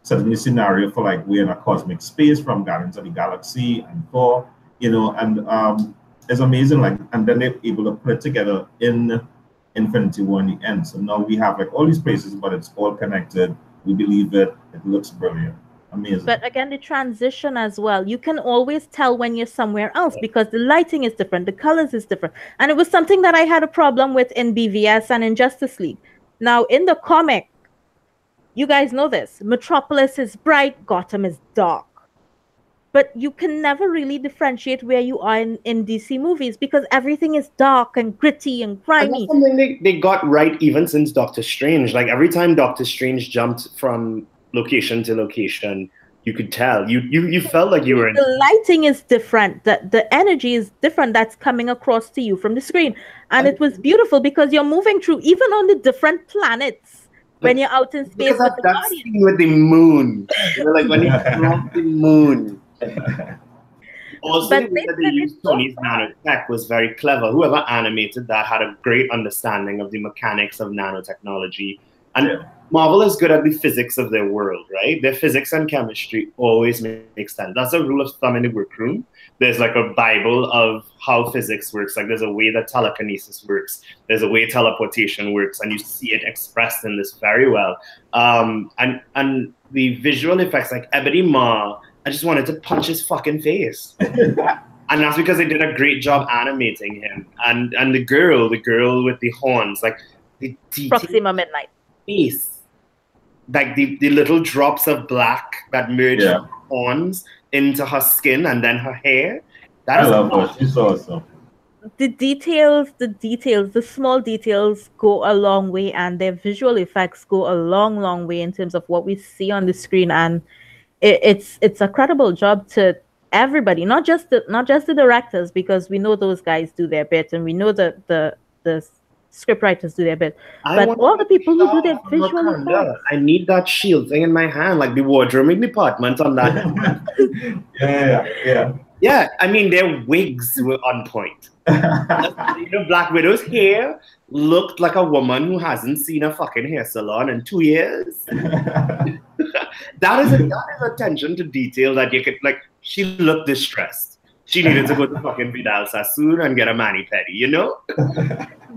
certainly scenario for like we're in a cosmic space from Guardians of the Galaxy and Thor, and it's amazing. Like, and then they're able to put it together in Infinity War in the end. So now we have like all these places, but it's all connected. We believe it. It looks brilliant. Amazing.
But again, the transition as well. You can always tell when you're somewhere else because the lighting is different, the colors is different. And it was something that I had a problem with in BVS and in Justice League. Now, in the comic, you guys know this. Metropolis is bright, Gotham is dark. But you can never really differentiate where you are in DC movies because everything is dark and gritty and grimy.
And that's something they got right even since Doctor Strange. Like every time Doctor Strange jumped from location to location, you could tell. You felt like you were in...
The lighting is different. The energy is different that's coming across to you from the screen. And it was beautiful because you're moving through even on the different planets when you're out in space with the
that scene with the moon. Like when you drop the moon. Also, the way that they used Tony's nanotech was very clever. Whoever animated that had a great understanding of the mechanics of nanotechnology. And Marvel is good at the physics of their world, right? Their physics and chemistry always make sense. That's a rule of thumb in the workroom. There's like a Bible of how physics works. Like there's a way that telekinesis works. There's a way teleportation works. And you see it expressed in this very well. And the visual effects, like Ebony Maw, I just wanted to punch his fucking face. And that's because they did a great job animating him. And the girl with the horns, like the
Proxima Midnight
face, like the little drops of black that merge from horns into her skin and then her hair.
I love her. She's awesome.
The details, the small details go a long way, and their visual effects go a long, long way in terms of what we see on the screen. And it's a credible job to everybody, not just the directors, because we know those guys do their bit, and we know the script writers do their bit, but all the people who do their visual effects.
I need that shield thing in my hand, like the wardrobe department on that. Yeah. I mean, their wigs were on point. Black Widow's hair looked like a woman who hasn't seen a fucking hair salon in 2 years. That is attention to detail that you could, like, she looked distressed. She needed to go to fucking Vidal Sassoon and get a mani-pedi,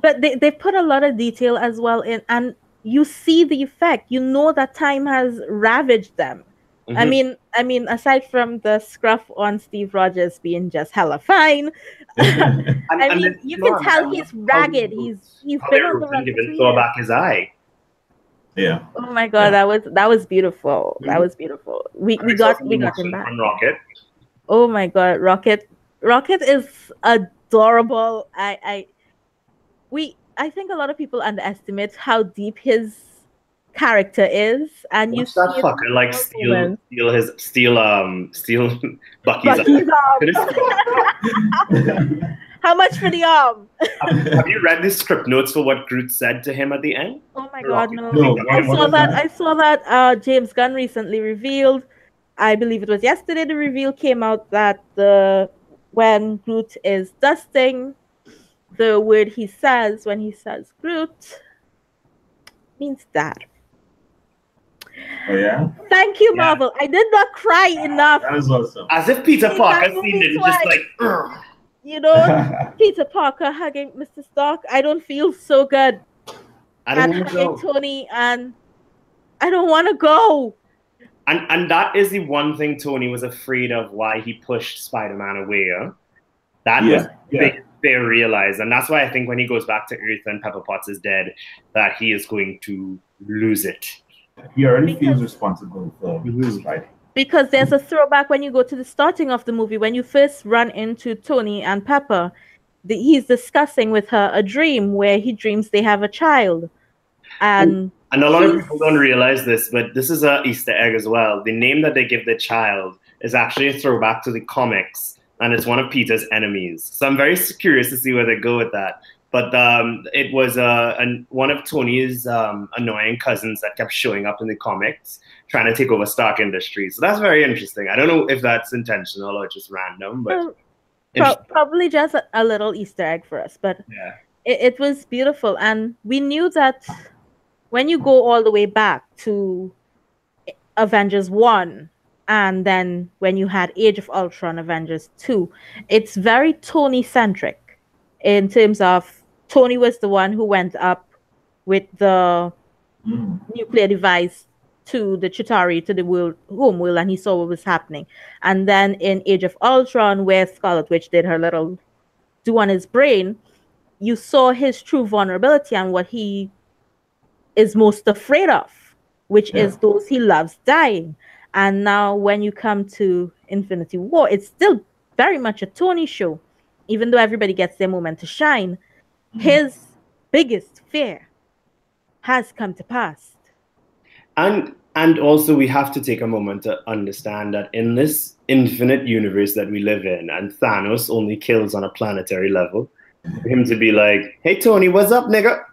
But they put a lot of detail as well in, and you see the effect. You know that time has ravaged them. Mm-hmm. I mean, aside from the scruff on Steve Rogers being just hella fine, I mean, you can tell he's ragged. He's been on the run for 2
years. Back his eye.
Yeah.
Oh my god, that was beautiful. Mm-hmm. That was beautiful. We got him back.
On Rocket.
Oh my god, Rocket is adorable. I think a lot of people underestimate how deep his character is, and
you see that fucker like steal Bucky's
arm. How much for the arm?
Have you read the script notes for what Groot said to him at the end?
Oh my god, no. I saw that James Gunn recently revealed, I believe it was yesterday, the reveal came out that when Groot is dusting, the word he says when he says Groot means dad.
Oh yeah.
Thank you, Marvel. I did not cry enough.
That was awesome.
As if Peter Parker seen it, just like, ugh.
Peter Parker hugging Mr. Stark. I don't feel so good.
I don't
hugging Tony, and I don't want to go.
And that is the one thing Tony was afraid of. Why he pushed Spider-Man away. That was big. They realize, and that's why I think when he goes back to Earth and Pepper Potts is dead, that he is going to lose it.
He already feels responsible for his fighting.
Because there's a throwback when you go to the starting of the movie, when you first run into Tony and Pepper, he's discussing with her a dream where he dreams they have a child. And
a lot of people don't realize this, but this is an Easter egg as well. The name that they give the child is actually a throwback to the comics, and it's one of Peter's enemies. So I'm very curious to see where they go with that. But it was one of Tony's annoying cousins that kept showing up in the comics, trying to take over Stark Industries. So that's very interesting. I don't know if that's intentional or just random, but
probably just a little Easter egg for us. But
yeah,
it was beautiful, and we knew that when you go all the way back to Avengers 1, and then when you had Age of Ultron, Avengers 2, it's very Tony centric in terms of Tony was the one who went up with the nuclear device to the Chitauri, to the home world, and he saw what was happening. And then in Age of Ultron, where Scarlet Witch did her little do on his brain, you saw his true vulnerability and what he is most afraid of, which is those he loves dying. And now when you come to Infinity War, it's still very much a Tony show. Even though everybody gets their moment to shine, his biggest fear has come to pass.
And also we have to take a moment to understand that in this infinite universe that we live in, and Thanos only kills on a planetary level, for him to be like, "Hey Tony, what's up, nigga?"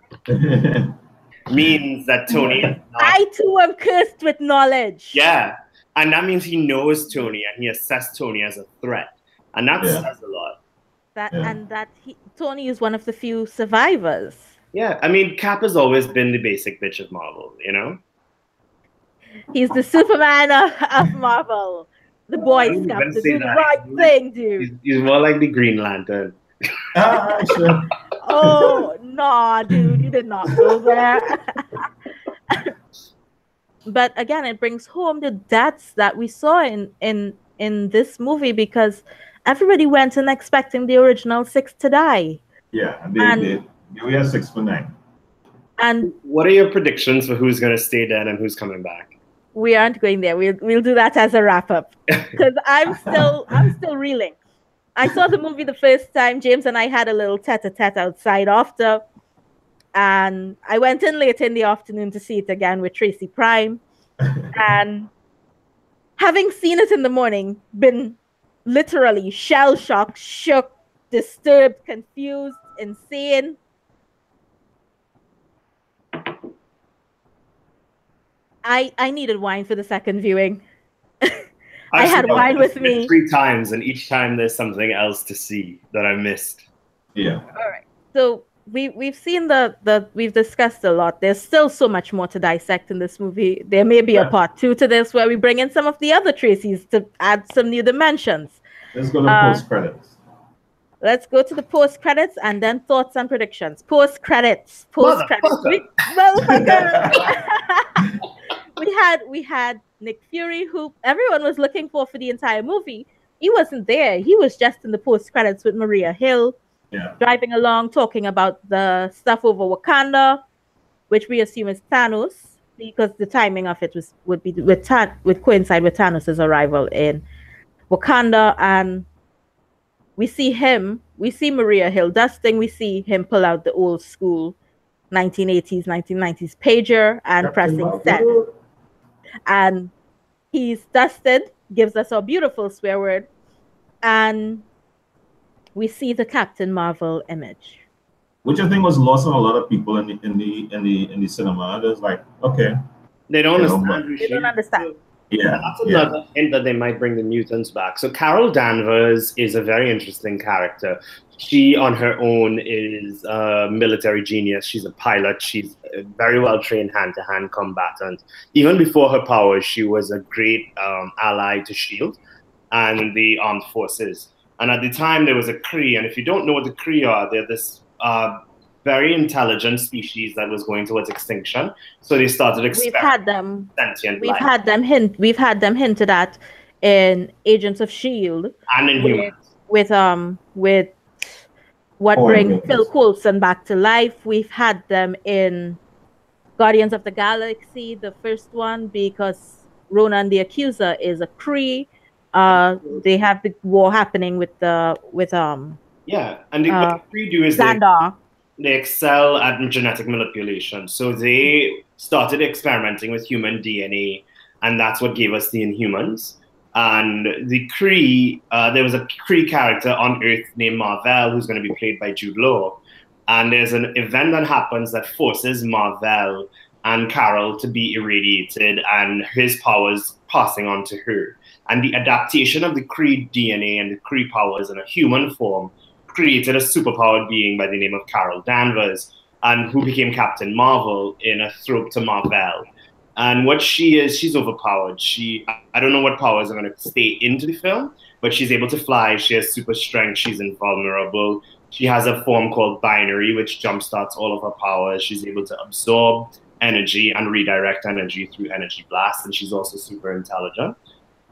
means that Tony is not...
I too am cursed with knowledge.
Yeah. And that means he knows Tony and he assessed Tony as a threat. And that says a lot.
And that Tony is one of the few survivors.
Yeah. I mean, Cap has always been the basic bitch of Marvel, you know?
He's the Superman of Marvel. The Boy Scout to do the right thing, dude.
He's more like the Green Lantern.
Sure.
Oh, no, dude. You did not go there. But again, it brings home the deaths that we saw in this movie, because everybody went in expecting the original 6 to die.
Yeah, we are 6 for 9.
And
what are your predictions for who's going to stay dead and who's coming back?
We aren't going there. We'll do that as a wrap up, because I'm still reeling. I saw the movie the first time. James and I had a little tete-a-tete outside after. And I went in late in the afternoon to see it again with Tracy Prime. And having seen it in the morning, been literally shell-shocked, shook, disturbed, confused, insane. I needed wine for the second viewing. I had wine with me
3 times, and each time there's something else to see that I missed.
Yeah.
All right. So we've seen we've discussed a lot. There's still so much more to dissect in this movie. There may be a part 2 to this where we bring in some of the other Tracys to add some new dimensions.
Let's go to post credits.
Let's go to the post credits and then thoughts and predictions. Post credits. We had Nick Fury, who everyone was looking for the entire movie. He wasn't there. He was just in the post credits with Maria Hill, driving along, talking about the stuff over Wakanda, which we assume is Thanos, because the timing of it would coincide with Thanos' arrival in Wakanda. And we see Maria Hill dusting. We see him pull out the old school 1980s, 1990s pager and pressing send. And he's dusted, gives us a beautiful swear word, and we see the Captain Marvel image,
which I think was lost on a lot of people in the cinema. There's like, okay,
they don't understand.
They don't understand.
Yeah,
that's another hint that they might bring the mutants back. So Carol Danvers is a very interesting character. She, on her own, is a military genius. She's a pilot. She's a very well-trained hand-to-hand combatant. Even before her powers, she was a great ally to S.H.I.E.L.D. and the armed forces. And at the time, there was a Kree. And if you don't know what the Kree are, they're this very intelligent species that was going towards extinction. So they started experimenting
We've had them hinted at in Agents of S.H.I.E.L.D.
and in humans.
With what brings Phil Coulson back to life. We've had them in Guardians of the Galaxy, the first one, because Ronan the Accuser is a Kree. They have the war happening with
and what the Kree do is
Xandar.
They excel at genetic manipulation. So they started experimenting with human DNA, and that's what gave us the Inhumans. And the Kree, there was a Kree character on Earth named Marvel, who's going to be played by Jude Law. and there's an event that happens that forces Marvel and Carol to be irradiated and his powers passing on to her. And the adaptation of the Kree DNA and the Kree powers in a human form created a superpowered being by the name of Carol Danvers, and who became Captain Marvel in a throat to Marvel. And what she is, she's overpowered. I don't know what powers are going to stay into the film, but she's able to fly. She has super strength. She's invulnerable. She has a form called binary, which jumpstarts all of her powers. She's able to absorb energy and redirect energy through energy blast, and she's also super intelligent.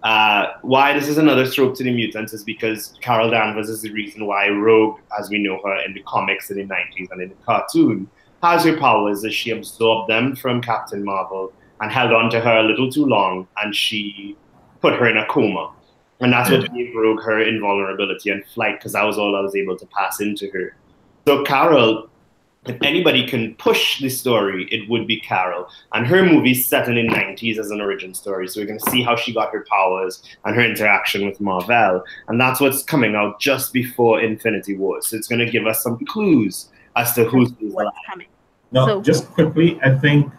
Why this is another stroke to the mutants is because Carol Danvers is the reason why Rogue, as we know her in the comics in the 90s and in the cartoon, has her powers as she absorbed them from Captain Marvel and held on to her a little too long, and she put her in a coma. And that's what gave Rogue her invulnerability and flight, because that was all I was able to pass into her. So Carol, if anybody can push the story, it would be Carol. And her movie's set in the 90s as an origin story. So we're going to see how she got her powers and her interaction with Marvel. And that's what's coming out just before Infinity War. So it's going to give us some clues as to who's
coming.
No, so, just quickly, I think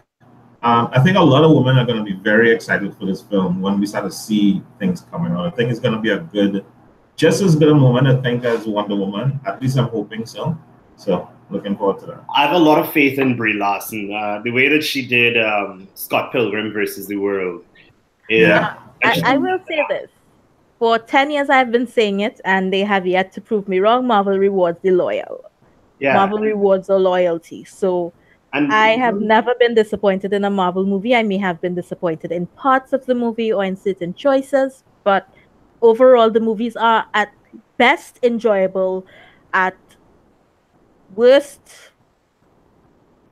a lot of women are going to be very excited for this film when we start to see things coming out. I think it's going to be a good, just as good a moment, I think, as Wonder Woman. At least I'm hoping so. So looking forward to that.
I have a lot of faith in Brie Larson. The way that she did Scott Pilgrim versus the World.
Yeah. I will say this. For 10 years I've been saying it, and they have yet to prove me wrong. Marvel rewards the loyal. Yeah. Marvel rewards the loyalty. So I have never been disappointed in a Marvel movie. I may have been disappointed in parts of the movie or in certain choices, but overall the movies are at best enjoyable, at worst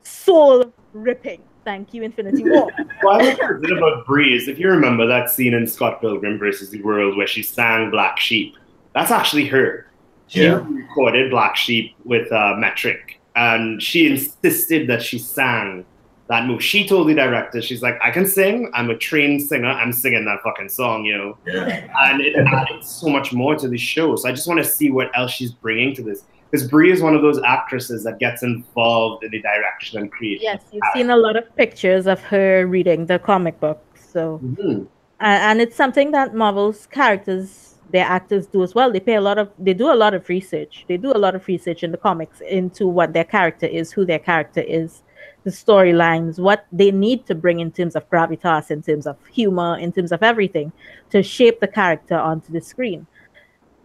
soul ripping. Thank you, Infinity War.
What I was good about Brie is, if you remember that scene in Scott Pilgrim versus the World where she sang Black Sheep, that's actually her. She recorded Black Sheep with Metric, and she insisted that she sang that move. She told the director, she's like, I can sing, I'm a trained singer, I'm singing that fucking song, you know. Yeah. And it added so much more to the show. So I just want to see what else she's bringing to this. Because Brie is one of those actresses that gets involved in the direction and creation.
Yes, you've seen a lot of pictures of her reading the comic book. So, and it's something that Marvel's characters, their actors do as well. They do a lot of research. They do a lot of research in the comics into what their character is, who their character is, the storylines, what they need to bring in terms of gravitas, in terms of humor, in terms of everything to shape the character onto the screen.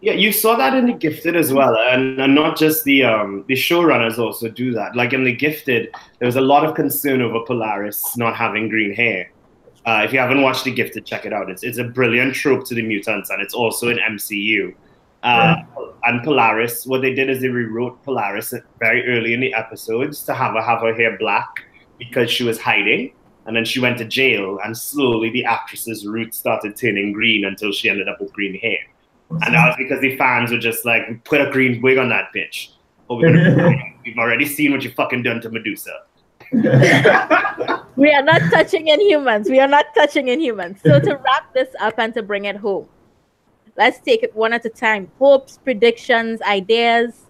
Yeah, you saw that in The Gifted as well, and not just the showrunners also do that. Like in The Gifted, there was a lot of concern over Polaris not having green hair. If you haven't watched The Gifted, check it out. It's a brilliant trope to the mutants, and it's also in MCU. And Polaris, what they did is they rewrote Polaris very early in the episodes to have her hair black because she was hiding, and then she went to jail, and slowly the actress's roots started turning green until she ended up with green hair. And that was because the fans were just like, put a green wig on that bitch. We've already seen what you fucking done to Medusa.
We are not touching Inhumans. We are not touching Inhumans. So to wrap this up and to bring it home, let's take it one at a time. Hopes, predictions, ideas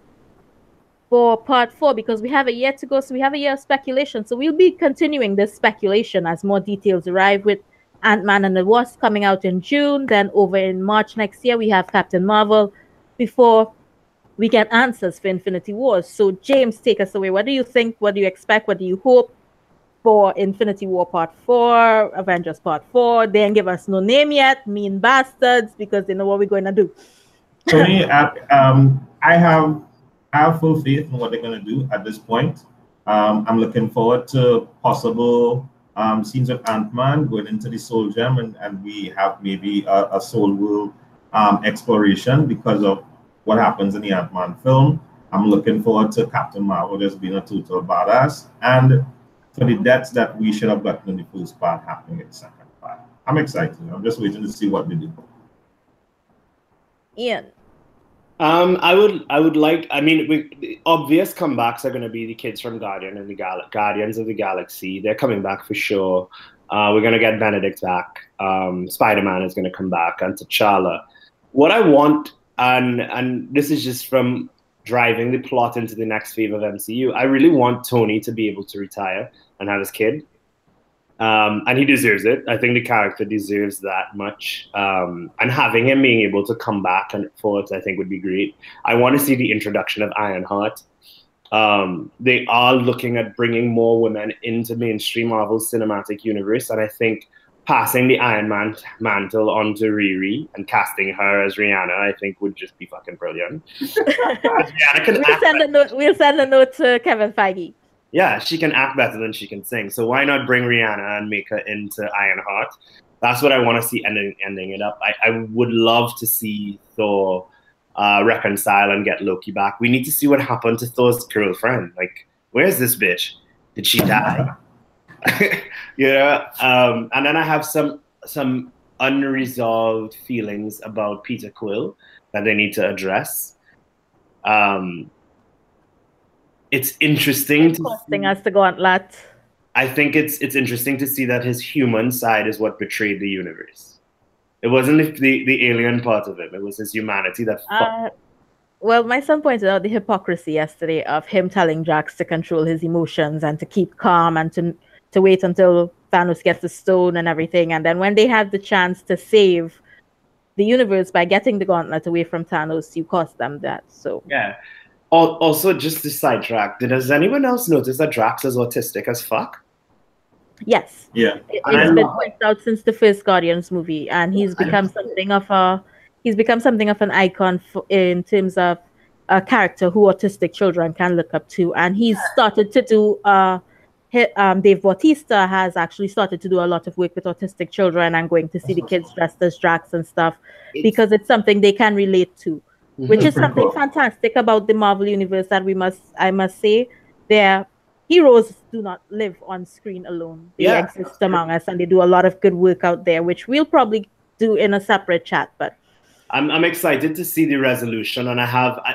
for part 4, because we have a year to go. So we have a year of speculation. So we'll be continuing this speculation as more details arrive, with Ant-Man and the Wasp coming out in June. Then over in March next year, we have Captain Marvel before we get answers for Infinity Wars. So James, take us away. What do you think? What do you expect? What do you hope for Infinity War Part 4, Avengers Part 4? They didn't give us no name yet, mean bastards, because they know what we're going to do.
For me, I have full faith in what they're going to do at this point. I'm looking forward to possible scenes of Ant-Man going into the Soul Gem, and we have maybe a Soul World exploration because of what happens in the Ant-Man film. I'm looking forward to Captain Marvel just being a total badass, and for the deaths that we should have gotten in the first part happening in the second part. I'm excited. I'm just waiting to see what they do.
Ian.
I would like. I mean, the obvious comebacks are going to be the kids from Guardians of the Galaxy. They're coming back for sure. We're going to get Benedict back. Spider-Man is going to come back, and T'Challa. What I want, and this is just from driving the plot into the next phase of MCU. I really want Tony to be able to retire and have his kid. And he deserves it. I think the character deserves that much. And having him being able to come back and forth, I think would be great. I want to see the introduction of Ironheart. They are looking at bringing more women into mainstream Marvel Cinematic Universe, and I think passing the Iron Man mantle onto Riri and casting her as Rihanna, I think would just be fucking brilliant.
We'll send a note to Kevin Feige.
Yeah, she can act better than she can sing. So why not bring Rihanna and make her into Ironheart? That's what I want to see ending it up. I would love to see Thor reconcile and get Loki back. We need to see what happened to Thor's girlfriend. Like, where's this bitch? Did she die? And then I have some unresolved feelings about Peter Quill that they need to address. It's interesting
costing us the gauntlet.
I think it's interesting to see that his human side is what betrayed the universe. It wasn't the alien part of him. It was his humanity that
well, my son pointed out the hypocrisy yesterday of him telling Drax to control his emotions and to keep calm and to wait until Thanos gets the stone and everything. And then when they had the chance to save the universe by getting the gauntlet away from Thanos, you cost them that. So
yeah. Also, just to sidetrack, does anyone else notice that Drax is autistic as fuck?
Yes.
Yeah.
It's been pointed out since the first Guardians movie, and he's become something of an icon in terms of a character who autistic children can look up to. And he's started to do Dave Bautista has actually started to do a lot of work with autistic children and going to see the kids dressed as Drax and stuff because it's something they can relate to. Which is something fantastic about the Marvel Universe that I must say, their heroes do not live on screen alone. They exist among us, and they do a lot of good work out there, which we'll probably do in a separate chat. But
I'm excited to see the resolution, and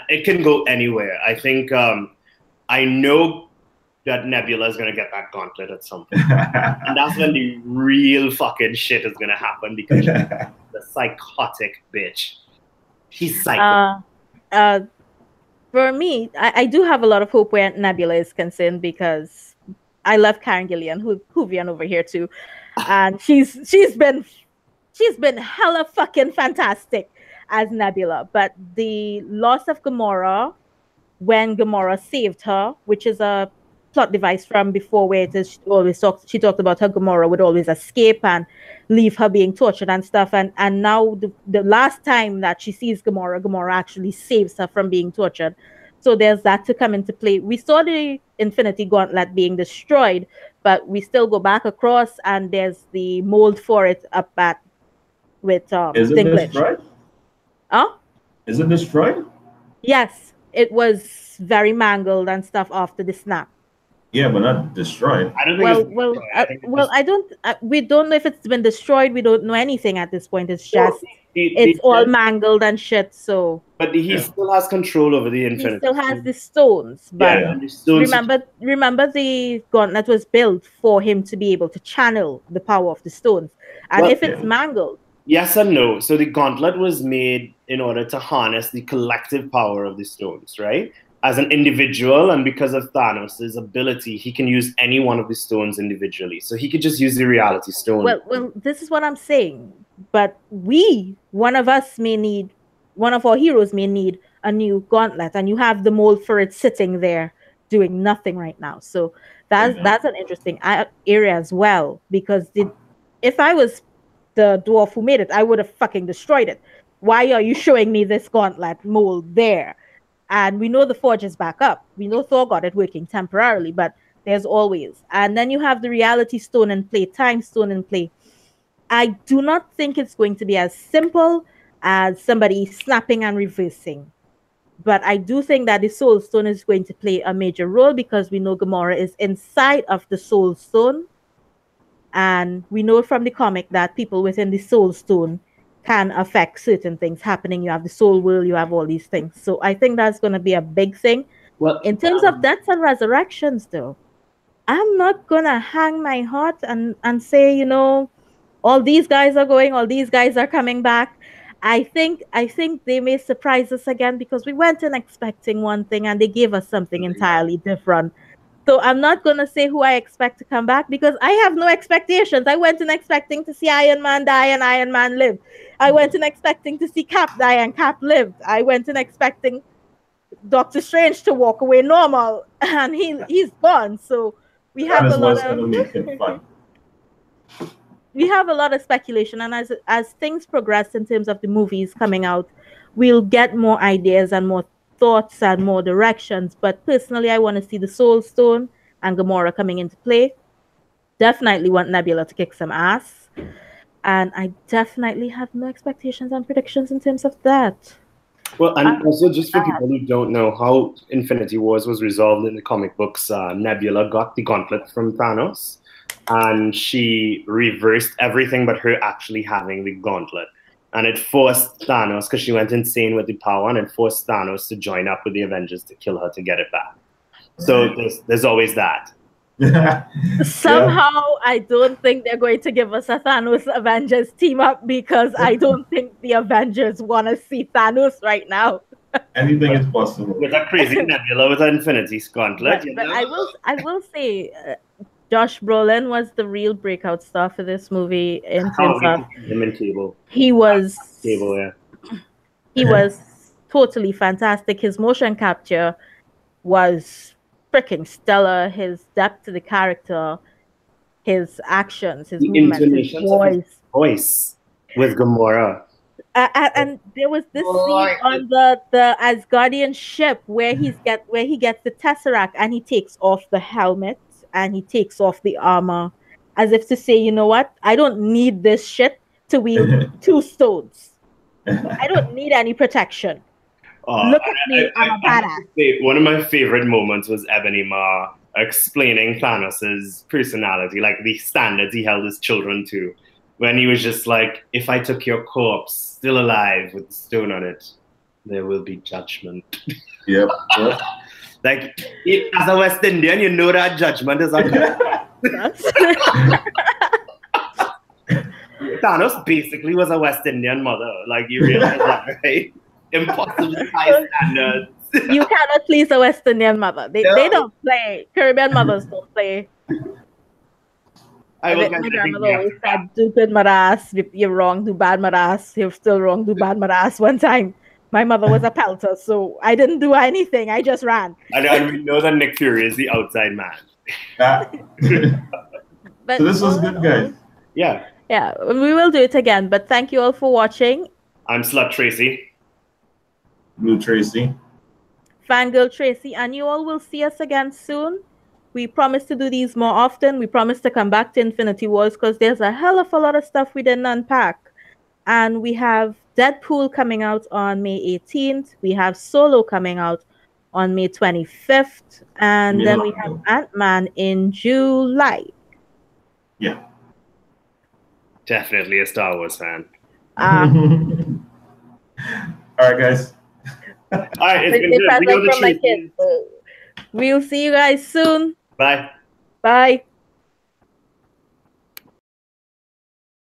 it can go anywhere. I think I know that Nebula is gonna get that gauntlet at some point, and that's when the real fucking shit is gonna happen because she's the psychotic bitch. She's psycho.
For me, I do have a lot of hope where Nebula is concerned because I love Karen Gillian, Hoovian over here too, and she's been hella fucking fantastic as Nebula. But the loss of Gamora, when Gamora saved her, which is a plot device from before where she talked about how Gamora would always escape and leave her being tortured and stuff, and now the last time that she sees Gamora actually saves her from being tortured. So there's that to come into play. We saw the Infinity Gauntlet being destroyed, but we still go back across and there's the mold for it up with
Is it destroyed? Is it destroyed?
Yes, it was very mangled and stuff after the snap.
Yeah, but not destroyed.
I don't think
we don't know if it's been destroyed. We don't know anything at this point. It's just it's all mangled and shit. So,
but he still has control over the Infinity.
He still has the stones. But remember, the gauntlet was built for him to be able to channel the power of the stones. And if it's mangled,
yes and no. So the gauntlet was made in order to harness the collective power of the stones, right? As an individual, and because of Thanos' ability, he can use any one of the stones individually. So he could just use the reality stone.
Well, this is what I'm saying. But one of our heroes may need a new gauntlet, and you have the mold for it sitting there doing nothing right now. So that's an interesting area as well. Because if I was the dwarf who made it, I would have fucking destroyed it. Why are you showing me this gauntlet mold there? And we know the forge is back up. We know Thor got it working temporarily, but there's always. And then you have the reality stone in play, time stone in play. I do not think it's going to be as simple as somebody snapping and reversing. But I do think that the soul stone is going to play a major role because we know Gamora is inside of the soul stone. And we know from the comic that people within the soul stone can affect certain things happening. You have the soul world, you have all these things. So I think that's going to be a big thing. Well, in terms of deaths and resurrections, though, I'm not going to hang my heart and say, all these guys are going, all these guys are coming back. I think they may surprise us again because we went in expecting one thing and they gave us something entirely different. So I'm not gonna say who I expect to come back because I have no expectations. I went in expecting to see Iron Man die and Iron Man live. I went in expecting to see Cap die and Cap lived. I went in expecting Doctor Strange to walk away normal and he's gone. So we
That
have
is
a lot
what's going
of
to make it fun.
we have a lot of speculation, and as things progress in terms of the movies coming out, we'll get more ideas and more thoughts and more directions. But personally, I want to see the Soul Stone and Gamora coming into play. Definitely want Nebula to kick some ass, and I definitely have no expectations and predictions in terms of that.
Well, and also just for people who don't know how Infinity Wars was resolved in the comic books, Nebula got the gauntlet from Thanos, and she reversed everything but her actually having the gauntlet. And it forced Thanos, because she went insane with the power, and it forced Thanos to join up with the Avengers to kill her to get it back. So there's always that.
Somehow, I don't think they're going to give us a Thanos Avengers team up because I don't think the Avengers want to see Thanos right now.
Anything is possible.
With a crazy Nebula with an Infinity Gauntlet.
But I will say, Josh Brolin was the real breakout star for this movie in terms of
him and Cable.
He was totally fantastic. His motion capture was freaking stellar. His depth to the character, his actions, his movements, his
voice with Gamora.
And there was this scene on the Asgardian ship where he gets the Tesseract and he takes off the helmet and he takes off the armor as if to say, you know what? I don't need this shit to wield 2 stones. I don't need any protection. Look at me, I'm a badass.
One of my favorite moments was Ebony Maw explaining Thanos' personality, like the standards he held his children to, when he was just like, if I took your corpse, still alive, with the stone on it, there will be judgment.
Yep.
Like, as a West Indian, you know that judgment is a Thanos basically was a West Indian mother. Like, you realize that, right? Impossibly high standards.
You cannot please a West Indian mother. They don't play. Caribbean mothers don't play. My grandmother always said, do good maras, you're wrong, do bad maras, you're still wrong, do bad maras. One time, my mother was a pelter, so I didn't do anything, I just ran.
And we know that Nick Fury is the outside man.
But
so this was good, guys.
Yeah.
Yeah, we will do it again, but thank you all for watching.
I'm Slut Tracy.
Blue Tracy.
Fangirl Tracy, and you all will see us again soon. We promise to do these more often. We promise to come back to Infinity Wars because there's a hell of a lot of stuff we didn't unpack. And we have Deadpool coming out on May 18th. We have Solo coming out on May 25th. And then we have Ant-Man in July.
Yeah.
Definitely a Star Wars fan.
All right, guys.
All right, it's been good.
We'll see you guys soon.
Bye.
Bye.